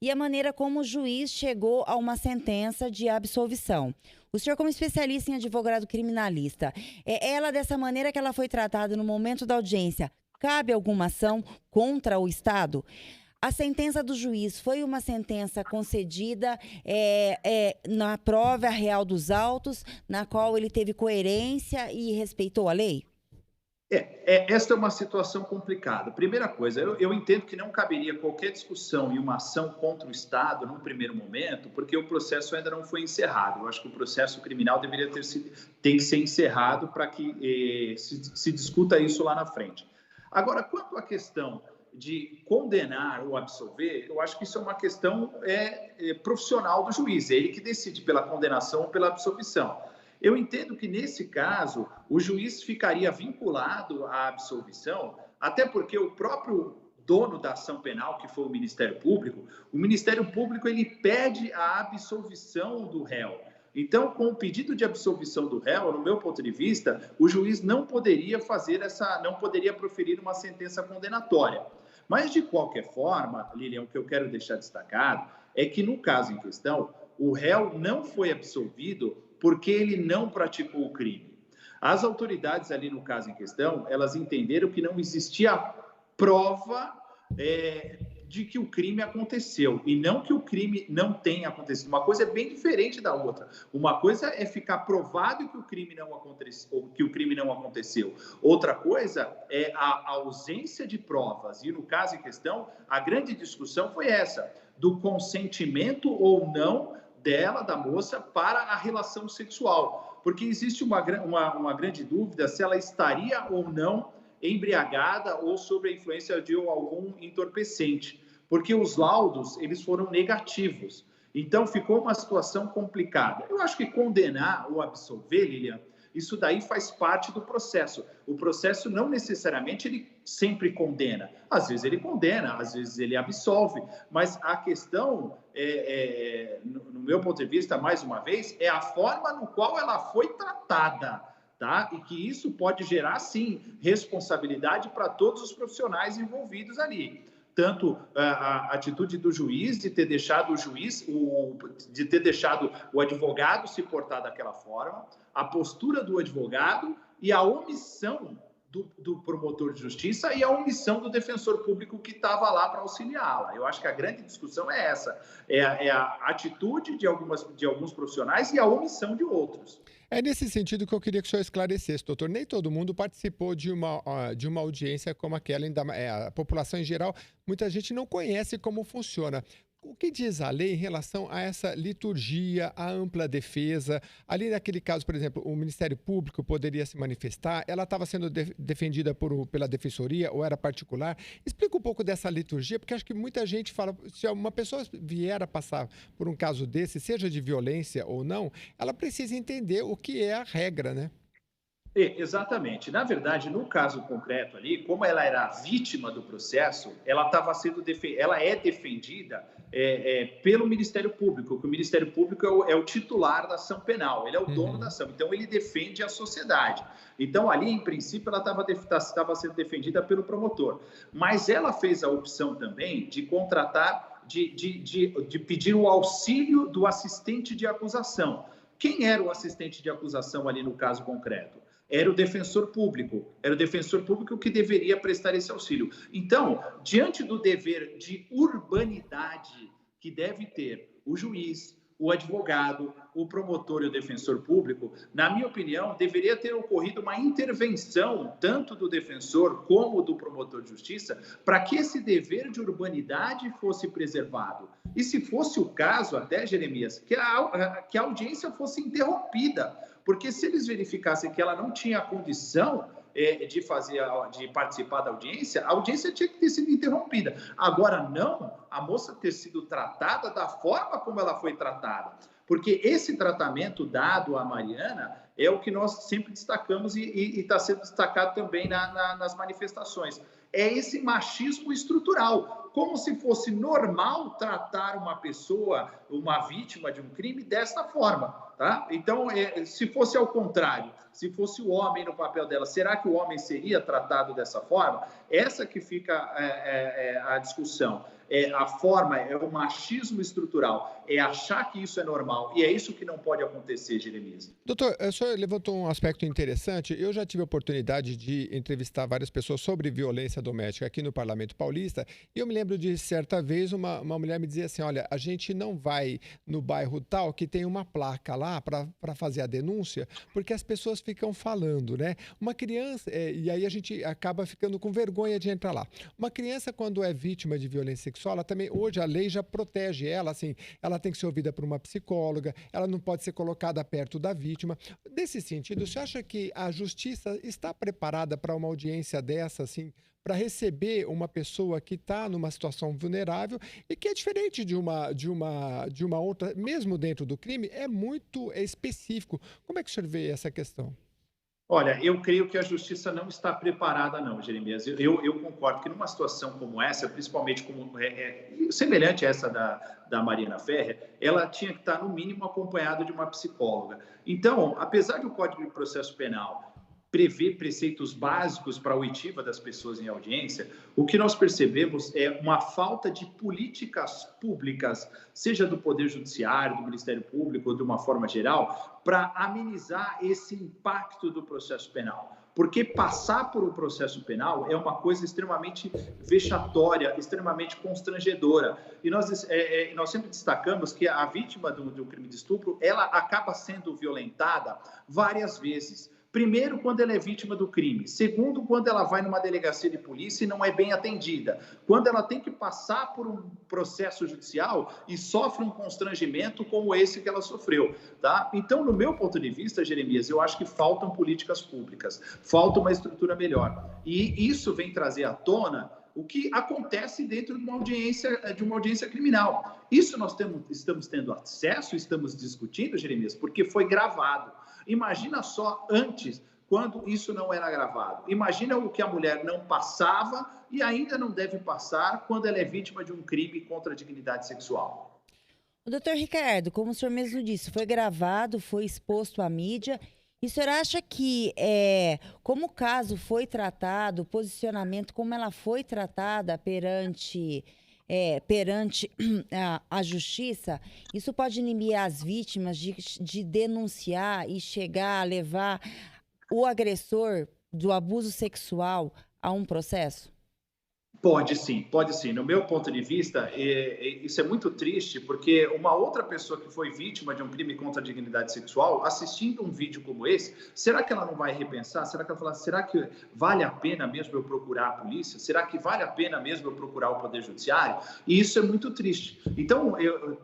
e a maneira como o juiz chegou a uma sentença de absolvição. O senhor, como especialista em advogado criminalista, ela dessa maneira que ela foi tratada no momento da audiência, cabe alguma ação contra o Estado? A sentença do juiz foi uma sentença concedida na prova real dos autos, na qual ele teve coerência e respeitou a lei? Esta é uma situação complicada. Primeira coisa, eu entendo que não caberia qualquer discussão e uma ação contra o Estado num primeiro momento, porque o processo ainda não foi encerrado. Eu acho que o processo criminal tem que ser encerrado para que se discuta isso lá na frente. Agora, quanto à questão de condenar ou absolver, eu acho que isso é uma questão profissional do juiz, é ele que decide pela condenação ou pela absolvição. Eu entendo que, nesse caso, o juiz ficaria vinculado à absolvição, até porque o próprio dono da ação penal, que foi o Ministério Público ele pede a absolvição do réu. Então, com o pedido de absolvição do réu, no meu ponto de vista, o juiz não poderia proferir uma sentença condenatória. Mas, de qualquer forma, Lilian, o que eu quero deixar destacado é que, no caso em questão, o réu não foi absolvido porque ele não praticou o crime. As autoridades ali, no caso em questão, elas entenderam que não existia prova de que o crime aconteceu, e não que o crime não tenha acontecido. Uma coisa é bem diferente da outra. Uma coisa é ficar provado que o crime não aconteceu. Outra coisa é a ausência de provas. E no caso em questão, a grande discussão foi essa, do consentimento ou não da moça, para a relação sexual. Porque existe uma grande dúvida se ela estaria ou não embriagada ou sob a influência de algum entorpecente, porque os laudos eles foram negativos. Então, ficou uma situação complicada. Eu acho que condenar ou absolver, Lilian, isso daí faz parte do processo. O processo não necessariamente ele sempre condena. Às vezes ele condena, às vezes ele absolve. Mas a questão, no meu ponto de vista, mais uma vez, é a forma no qual ela foi tratada. Tá? E que isso pode gerar, sim, responsabilidade para todos os profissionais envolvidos ali. Tanto a atitude do juiz de ter deixado o advogado se portar daquela forma, a postura do advogado e a omissão do promotor de justiça e a omissão do defensor público que estava lá para auxiliá-la. Eu acho que a grande discussão é essa, é a atitude de alguns profissionais e a omissão de outros. É nesse sentido que eu queria que o senhor esclarecesse, doutor. Nem todo mundo participou de uma audiência como aquela. A população em geral, muita gente não conhece como funciona. O que diz a lei em relação a essa liturgia, a ampla defesa? Ali naquele caso, por exemplo, o Ministério Público poderia se manifestar, ela estava sendo defendida pela Defensoria ou era particular? Explica um pouco dessa liturgia, porque acho que muita gente fala, se uma pessoa vier a passar por um caso desse, seja de violência ou não, ela precisa entender o que é a regra, né? Exatamente. Na verdade, no caso concreto ali, como ela era vítima do processo, ela estava sendo ela é defendida pelo Ministério Público, que o Ministério Público é o titular da ação penal, ele é o dono da ação, então ele defende a sociedade. Então ali, em princípio, ela estava sendo defendida pelo promotor, mas ela fez a opção também de contratar, de pedir o auxílio do assistente de acusação. Quem era o assistente de acusação ali no caso concreto? Era o defensor público que deveria prestar esse auxílio. Então, diante do dever de urbanidade que deve ter o juiz, o advogado, o promotor e o defensor público, na minha opinião, deveria ter ocorrido uma intervenção, tanto do defensor como do promotor de justiça, para que esse dever de urbanidade fosse preservado. E se fosse o caso, até, Jeremias, que a audiência fosse interrompida, porque se eles verificassem que ela não tinha condição de participar da audiência, a audiência tinha que ter sido interrompida. Agora, não a moça ter sido tratada da forma como ela foi tratada, porque esse tratamento dado à Mariana é o que nós sempre destacamos e está sendo destacado também nas manifestações. É esse machismo estrutural, como se fosse normal tratar uma pessoa, uma vítima de um crime, desta forma, tá? Então, se fosse ao contrário, se fosse o homem no papel dela, será que o homem seria tratado dessa forma? Essa que fica a discussão. A forma, é o machismo estrutural, é achar que isso é normal, e é isso que não pode acontecer, Jeremias. Doutor, o senhor levantou um aspecto interessante. Eu já tive a oportunidade de entrevistar várias pessoas sobre violência doméstica aqui no Parlamento Paulista, e eu me lembro de certa vez uma mulher me dizia assim, olha, a gente não vai no bairro tal que tem uma placa lá para fazer a denúncia, porque as pessoas ficam falando, né? Uma criança, e aí a gente acaba ficando com vergonha de entrar lá. Uma criança, quando é vítima de violência sexual, ela também, hoje a lei já protege ela, assim, ela tem que ser ouvida por uma psicóloga, ela não pode ser colocada perto da vítima. Nesse sentido, você acha que a justiça está preparada para uma audiência dessa, assim, para receber uma pessoa que está numa situação vulnerável e que é diferente de uma outra, mesmo dentro do crime, é muito específico. Como é que o senhor vê essa questão? Olha, eu creio que a justiça não está preparada, não, Jeremias. Eu concordo que numa situação como essa, principalmente como semelhante a essa da Mariana Ferrer, ela tinha que estar, no mínimo, acompanhada de uma psicóloga. Então, apesar do Código de Processo Penal prever preceitos básicos para a oitiva das pessoas em audiência, o que nós percebemos é uma falta de políticas públicas, seja do Poder Judiciário, do Ministério Público, ou de uma forma geral, para amenizar esse impacto do processo penal. Porque passar por um processo penal é uma coisa extremamente vexatória, extremamente constrangedora. E nós sempre destacamos que a vítima do crime de estupro, ela acaba sendo violentada várias vezes. Primeiro, quando ela é vítima do crime. Segundo, quando ela vai numa delegacia de polícia e não é bem atendida. Quando ela tem que passar por um processo judicial e sofre um constrangimento como esse que ela sofreu, tá? Então, no meu ponto de vista, Jeremias, eu acho que faltam políticas públicas, falta uma estrutura melhor. E isso vem trazer à tona o que acontece dentro de uma audiência criminal. Isso nós estamos tendo acesso, estamos discutindo, Jeremias, porque foi gravado. Imagina só antes, quando isso não era gravado. Imagina o que a mulher não passava e ainda não deve passar quando ela é vítima de um crime contra a dignidade sexual. O doutor Ricardo, como o senhor mesmo disse, foi gravado, foi exposto à mídia. E o senhor acha que, como o caso foi tratado, o posicionamento, como ela foi tratada perante a justiça, isso pode inibir as vítimas de denunciar e chegar a levar o agressor do abuso sexual a um processo? Pode sim, pode sim. No meu ponto de vista, isso é muito triste, porque uma outra pessoa que foi vítima de um crime contra a dignidade sexual, assistindo um vídeo como esse, será que ela não vai repensar? Será que ela vai falar, será que vale a pena mesmo eu procurar a polícia? Será que vale a pena mesmo eu procurar o Poder Judiciário? E isso é muito triste. Então,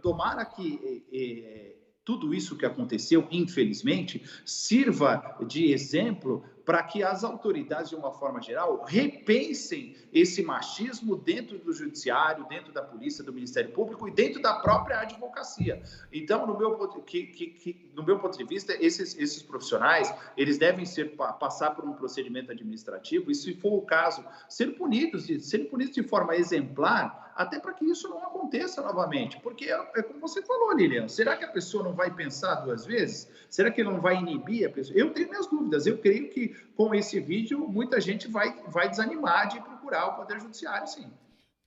tomara que tudo isso que aconteceu, infelizmente, sirva de exemplo para que as autoridades, de uma forma geral, repensem esse machismo dentro do judiciário, dentro da polícia, do Ministério Público e dentro da própria advocacia. Então, no meu ponto de vista, esses profissionais, eles devem passar por um procedimento administrativo e, se for o caso, serem punidos de forma exemplar, até para que isso não aconteça novamente. Porque é como você falou, Lilian, será que a pessoa não vai pensar duas vezes? Será que não vai inibir a pessoa? Eu tenho minhas dúvidas. Eu creio que com esse vídeo muita gente vai desanimar de procurar o Poder Judiciário, sim.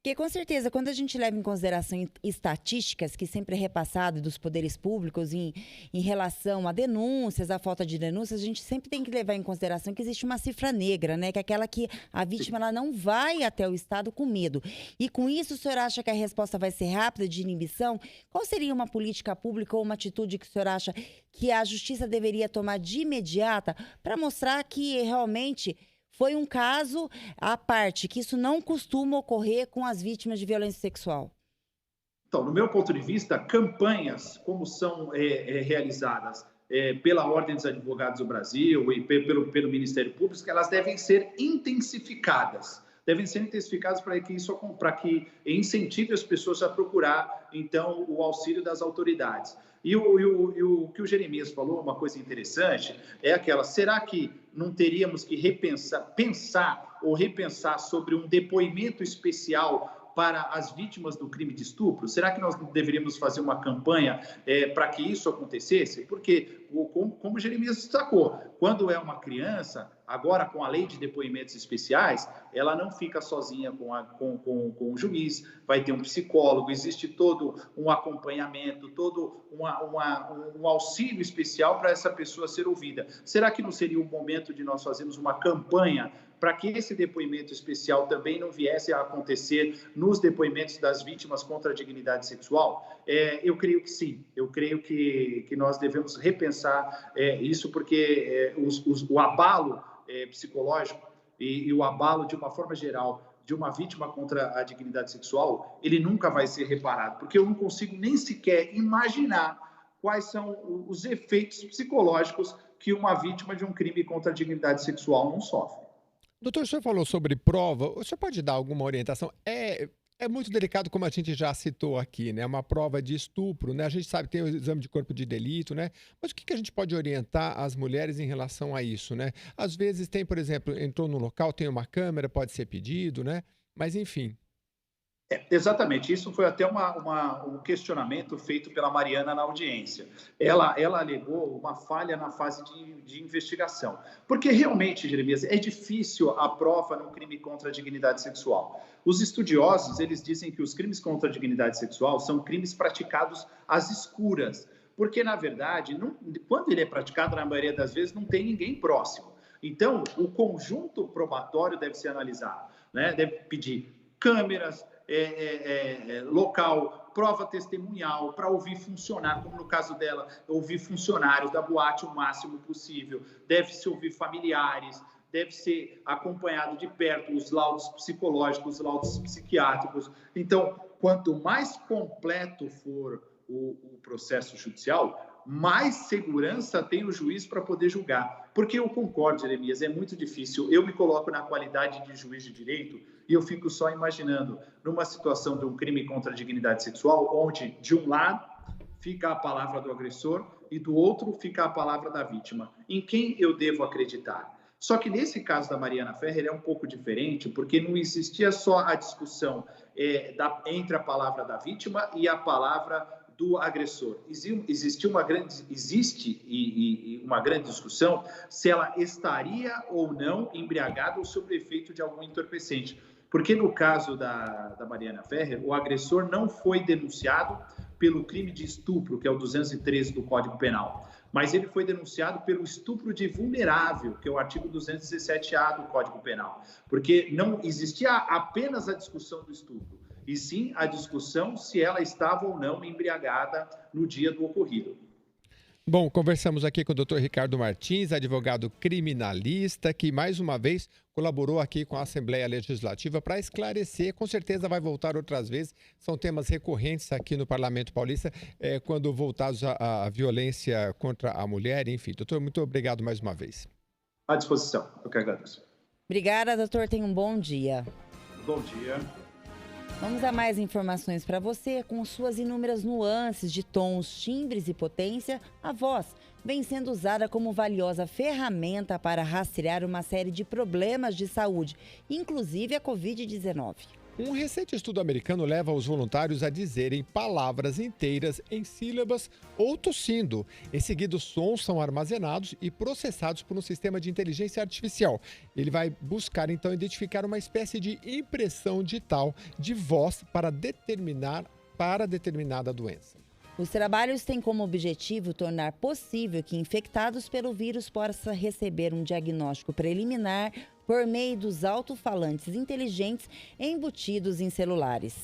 Porque, com certeza, quando a gente leva em consideração estatísticas, que sempre é repassado dos poderes públicos em relação a denúncias, a falta de denúncias, a gente sempre tem que levar em consideração que existe uma cifra negra, né? Que é aquela que a vítima ela não vai até o Estado com medo. E com isso, o senhor acha que a resposta vai ser rápida, de inibição? Qual seria uma política pública ou uma atitude que o senhor acha que a Justiça deveria tomar de imediata para mostrar que realmente foi um caso à parte, que isso não costuma ocorrer com as vítimas de violência sexual? Então, no meu ponto de vista, campanhas como são realizadas pela Ordem dos Advogados do Brasil e pelo Ministério Público, elas devem ser intensificadas. Devem ser intensificadas para que incentive as pessoas a procurar, então, o auxílio das autoridades. E o que o Jeremias falou, uma coisa interessante, é aquela, será que não teríamos que pensar sobre um depoimento especial para as vítimas do crime de estupro? Será que nós deveríamos fazer uma campanha para que isso acontecesse? Porque, como o Jeremias destacou, quando é uma criança, agora com a lei de depoimentos especiais, ela não fica sozinha com o juiz, vai ter um psicólogo, existe todo um acompanhamento, todo um auxílio especial para essa pessoa ser ouvida. Será que não seria o momento de nós fazermos uma campanha para que esse depoimento especial também não viesse a acontecer nos depoimentos das vítimas contra a dignidade sexual? Eu creio que sim, eu creio que nós devemos repensar isso, porque o abalo psicológico e o abalo, de uma forma geral, de uma vítima contra a dignidade sexual, ele nunca vai ser reparado, porque eu não consigo nem sequer imaginar quais são os efeitos psicológicos que uma vítima de um crime contra a dignidade sexual não sofre. Doutor, o senhor falou sobre prova. O senhor pode dar alguma orientação? É muito delicado, como a gente já citou aqui, né? Uma prova de estupro, né? A gente sabe que tem o exame de corpo de delito, né? Mas o que a gente pode orientar as mulheres em relação a isso, né? Às vezes tem, por exemplo, entrou no local, tem uma câmera, pode ser pedido, né? Mas enfim. Exatamente, isso foi até um questionamento feito pela Mariana na audiência. Ela alegou uma falha na fase de investigação, porque realmente, Jeremias, é difícil a prova num crime contra a dignidade sexual. Os estudiosos, eles dizem que os crimes contra a dignidade sexual são crimes praticados às escuras, porque, na verdade, quando ele é praticado, na maioria das vezes, não tem ninguém próximo. Então, o conjunto probatório deve ser analisado, né? Deve pedir câmeras, local, prova testemunhal, para ouvir funcionário, como no caso dela, ouvir funcionários da boate o máximo possível, deve-se ouvir familiares, deve ser acompanhado de perto os laudos psicológicos, os laudos psiquiátricos. Então, quanto mais completo for o processo judicial, mais segurança tem o juiz para poder julgar. Porque eu concordo, Jeremias, é muito difícil. Eu me coloco na qualidade de juiz de direito e eu fico só imaginando numa situação de um crime contra a dignidade sexual, onde, de um lado, fica a palavra do agressor e do outro fica a palavra da vítima. Em quem eu devo acreditar? Só que nesse caso da Mariana Ferrer é um pouco diferente, porque não existia só a discussão entre a palavra da vítima e a palavra do agressor. Existe uma grande discussão se ela estaria ou não embriagada ou sob o efeito de algum entorpecente. Porque no caso da Mariana Ferrer, o agressor não foi denunciado pelo crime de estupro, que é o 213 do Código Penal, mas ele foi denunciado pelo estupro de vulnerável, que é o artigo 217-A do Código Penal, porque não existia apenas a discussão do estupro, e sim a discussão se ela estava ou não embriagada no dia do ocorrido. Bom, conversamos aqui com o Dr. Ricardo Martins, advogado criminalista, que mais uma vez colaborou aqui com a Assembleia Legislativa para esclarecer. Com certeza vai voltar outras vezes. São temas recorrentes aqui no Parlamento Paulista, quando voltados à violência contra a mulher, enfim. Doutor, muito obrigado mais uma vez. À disposição. Eu que agradeço. Obrigada, doutor. Tenha um bom dia. Bom dia. Vamos a mais informações para você. Com suas inúmeras nuances de tons, timbres e potência, a voz vem sendo usada como valiosa ferramenta para rastrear uma série de problemas de saúde, inclusive a Covid-19. Um recente estudo americano leva os voluntários a dizerem palavras inteiras em sílabas ou tossindo. Em seguida, os sons são armazenados e processados por um sistema de inteligência artificial. Ele vai buscar, então, identificar uma espécie de impressão digital de voz para determinada doença. Os trabalhos têm como objetivo tornar possível que infectados pelo vírus possam receber um diagnóstico preliminar por meio dos alto-falantes inteligentes embutidos em celulares.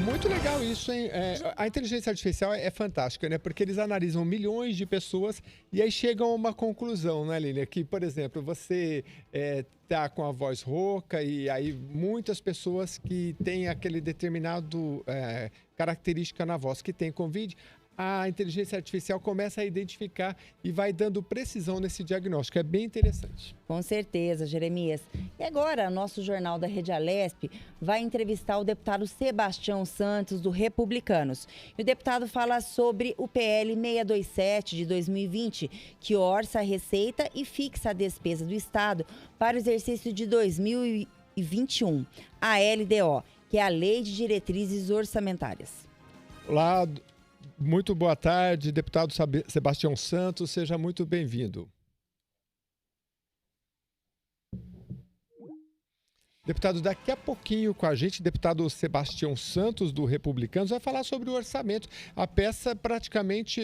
Muito legal isso, hein? A inteligência artificial é fantástica, né? Porque eles analisam milhões de pessoas e aí chegam a uma conclusão, né, Lília? Que, por exemplo, você tá com a voz rouca e aí muitas pessoas que têm aquele determinado característica na voz que tem Covid, a inteligência artificial começa a identificar e vai dando precisão nesse diagnóstico. É bem interessante. Com certeza, Jeremias. E agora, nosso jornal da Rede Alesp vai entrevistar o deputado Sebastião Santos, do Republicanos. E o deputado fala sobre o PL 627 de 2020, que orça a receita e fixa a despesa do Estado para o exercício de 2021, a LDO, que é a Lei de Diretrizes Orçamentárias. Olá, muito boa tarde, deputado Sebastião Santos, seja muito bem-vindo. Deputado, daqui a pouquinho com a gente, deputado Sebastião Santos, do Republicanos, vai falar sobre o orçamento. A peça praticamente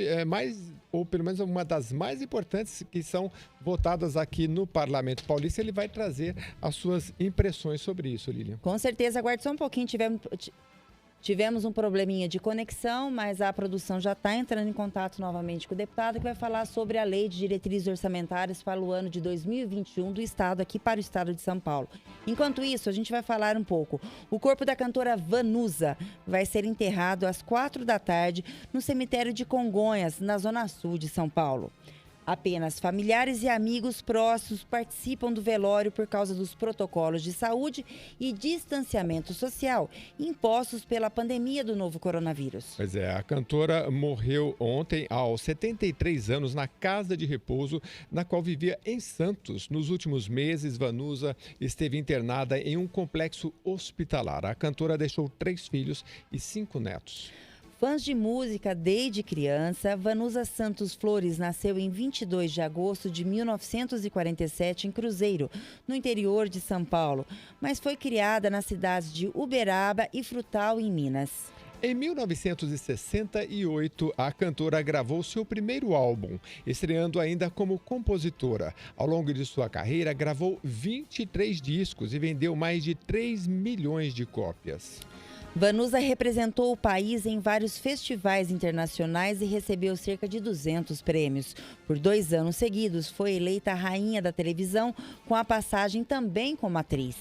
ou pelo menos uma das mais importantes que são votadas aqui no Parlamento Paulista. Ele vai trazer as suas impressões sobre isso, Lilian. Com certeza, aguarde só um pouquinho, Tivemos um probleminha de conexão, mas a produção já está entrando em contato novamente com o deputado, que vai falar sobre a Lei de Diretrizes Orçamentárias para o ano de 2021 do Estado, aqui para o Estado de São Paulo. Enquanto isso, a gente vai falar um pouco. O corpo da cantora Vanusa vai ser enterrado às 4 da tarde no cemitério de Congonhas, na Zona Sul de São Paulo. Apenas familiares e amigos próximos participam do velório por causa dos protocolos de saúde e distanciamento social impostos pela pandemia do novo coronavírus. Pois é, a cantora morreu ontem aos 73 anos na casa de repouso na qual vivia em Santos. Nos últimos meses, Vanusa esteve internada em um complexo hospitalar. A cantora deixou 3 filhos e 5 netos. Fãs de música desde criança, Vanusa Santos Flores nasceu em 22 de agosto de 1947 em Cruzeiro, no interior de São Paulo, mas foi criada nas cidades de Uberaba e Frutal, em Minas. Em 1968, a cantora gravou seu primeiro álbum, estreando ainda como compositora. Ao longo de sua carreira, gravou 23 discos e vendeu mais de 3 milhões de cópias. Vanusa representou o país em vários festivais internacionais e recebeu cerca de 200 prêmios. Por 2 anos seguidos, foi eleita a rainha da televisão, com a passagem também como atriz.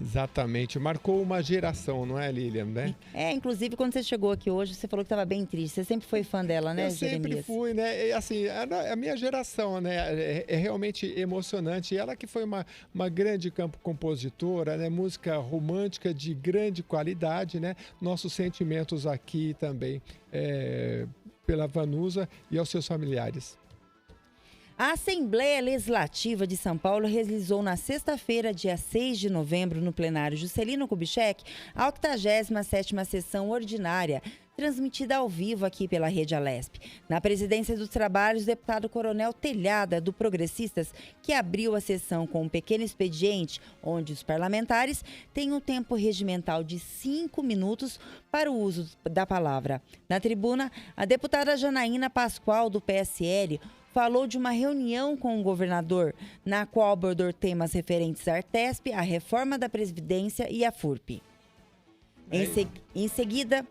Exatamente, marcou uma geração, não é, Lilian, né? Inclusive quando você chegou aqui hoje, você falou que estava bem triste. Você sempre foi fã dela, né, Jeremias? Eu sempre fui, né? E, assim, a minha geração, né? É realmente emocionante. Ela que foi uma grande compositora, né? Música romântica de grande qualidade, né? Nossos sentimentos aqui também pela Vanusa e aos seus familiares. A Assembleia Legislativa de São Paulo realizou na sexta-feira, dia 6 de novembro, no plenário Juscelino Kubitschek, a 87ª sessão ordinária, transmitida ao vivo aqui pela Rede Alesp. Na presidência dos trabalhos, o deputado Coronel Telhada, do Progressistas, que abriu a sessão com um pequeno expediente, onde os parlamentares têm um tempo regimental de 5 minutos para o uso da palavra. Na tribuna, a deputada Janaína Pascoal, do PSL, falou de uma reunião com o governador, na qual abordou temas referentes à Artesp, à reforma da Previdência e à FURP. Em seguida,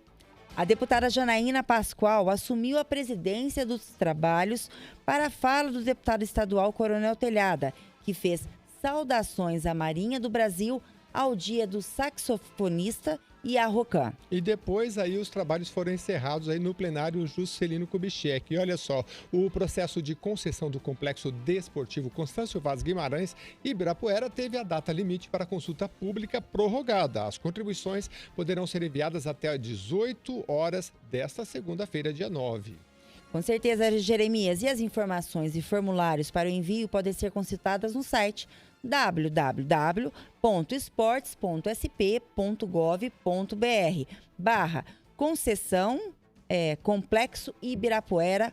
a deputada Janaína Pascoal assumiu a presidência dos trabalhos para a fala do deputado estadual Coronel Telhada, que fez saudações à Marinha do Brasil ao Dia do Saxofonista e a Rocan. E depois aí os trabalhos foram encerrados aí no plenário Juscelino Kubitschek. E olha só, o processo de concessão do complexo desportivo Constâncio Vaz Guimarães e Ibirapuera teve a data limite para consulta pública prorrogada. As contribuições poderão ser enviadas até 18 horas desta segunda-feira, dia 9. Com certeza, Jeremias, e as informações e formulários para o envio podem ser consultadas no site www.esportes.sp.gov.br/concessão Complexo Ibirapuera/.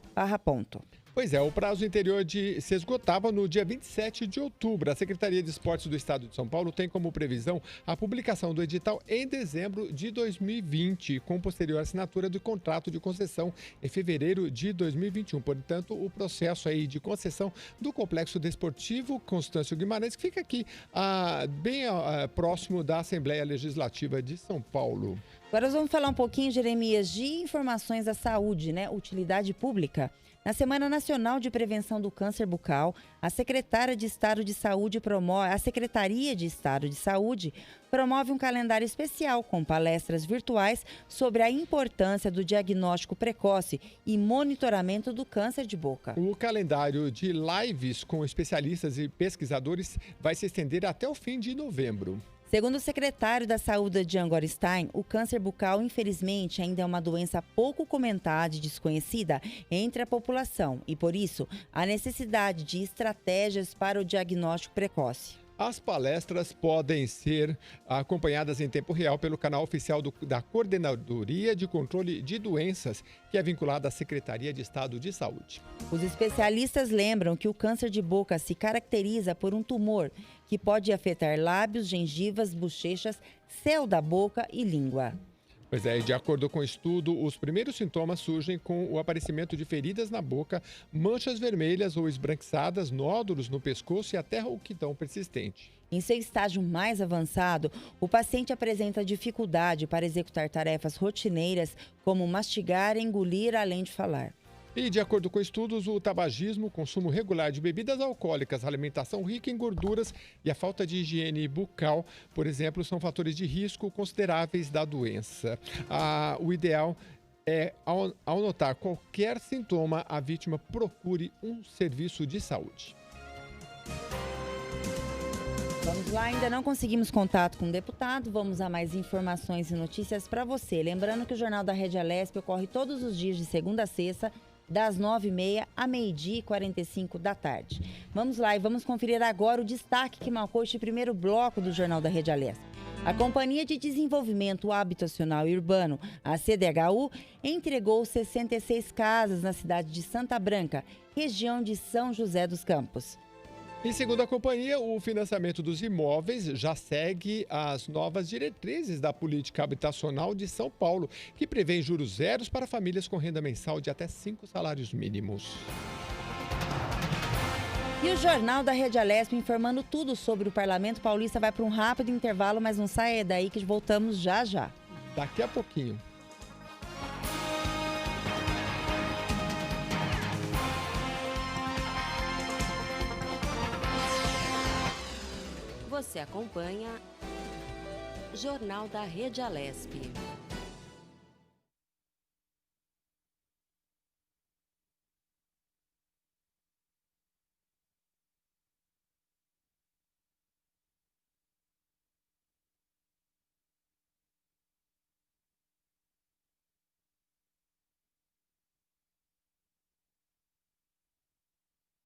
Pois é, o prazo interior se esgotava no dia 27 de outubro. A Secretaria de Esportes do Estado de São Paulo tem como previsão a publicação do edital em dezembro de 2020, com posterior assinatura do contrato de concessão em fevereiro de 2021. Portanto, o processo aí de concessão do Complexo Desportivo Constâncio Guimarães, que fica aqui bem próximo da Assembleia Legislativa de São Paulo. Agora nós vamos falar um pouquinho, Jeremias, de informações da saúde, né? Utilidade pública. Na Semana Nacional de Prevenção do Câncer Bucal, a Secretaria de Estado de Saúde promove um calendário especial com palestras virtuais sobre a importância do diagnóstico precoce e monitoramento do câncer de boca. O calendário de lives com especialistas e pesquisadores vai se estender até o fim de novembro. Segundo o secretário da Saúde, Jean Gorenstein, o câncer bucal, infelizmente, ainda é uma doença pouco comentada e desconhecida entre a população e, por isso, há necessidade de estratégias para o diagnóstico precoce. As palestras podem ser acompanhadas em tempo real pelo canal oficial da Coordenadoria de Controle de Doenças, que é vinculada à Secretaria de Estado de Saúde. Os especialistas lembram que o câncer de boca se caracteriza por um tumor que pode afetar lábios, gengivas, bochechas, céu da boca e língua. Pois é, de acordo com o estudo, os primeiros sintomas surgem com o aparecimento de feridas na boca, manchas vermelhas ou esbranquiçadas, nódulos no pescoço e até rouquidão persistente. Em seu estágio mais avançado, o paciente apresenta dificuldade para executar tarefas rotineiras, como mastigar e engolir, além de falar. E, de acordo com estudos, o tabagismo, o consumo regular de bebidas alcoólicas, a alimentação rica em gorduras e a falta de higiene bucal, por exemplo, são fatores de risco consideráveis da doença. O ideal é, ao notar qualquer sintoma, a vítima procure um serviço de saúde. Vamos lá, ainda não conseguimos contato com o deputado, vamos a mais informações e notícias para você. Lembrando que o Jornal da Rede Alesp ocorre todos os dias de segunda a sexta, das 9h30 a 12h45 da tarde. Vamos lá e vamos conferir agora o destaque que marcou este primeiro bloco do Jornal da Rede Alesp. A Companhia de Desenvolvimento Habitacional e Urbano, a CDHU, entregou 66 casas na cidade de Santa Branca, região de São José dos Campos. E segundo a companhia, o financiamento dos imóveis já segue as novas diretrizes da política habitacional de São Paulo, que prevê juros zeros para famílias com renda mensal de até 5 salários mínimos. E o Jornal da Rede Alesp informando tudo sobre o Parlamento Paulista vai para um rápido intervalo, mas não saia daí que voltamos já já. Daqui a pouquinho. Você acompanha Jornal da Rede Alesp.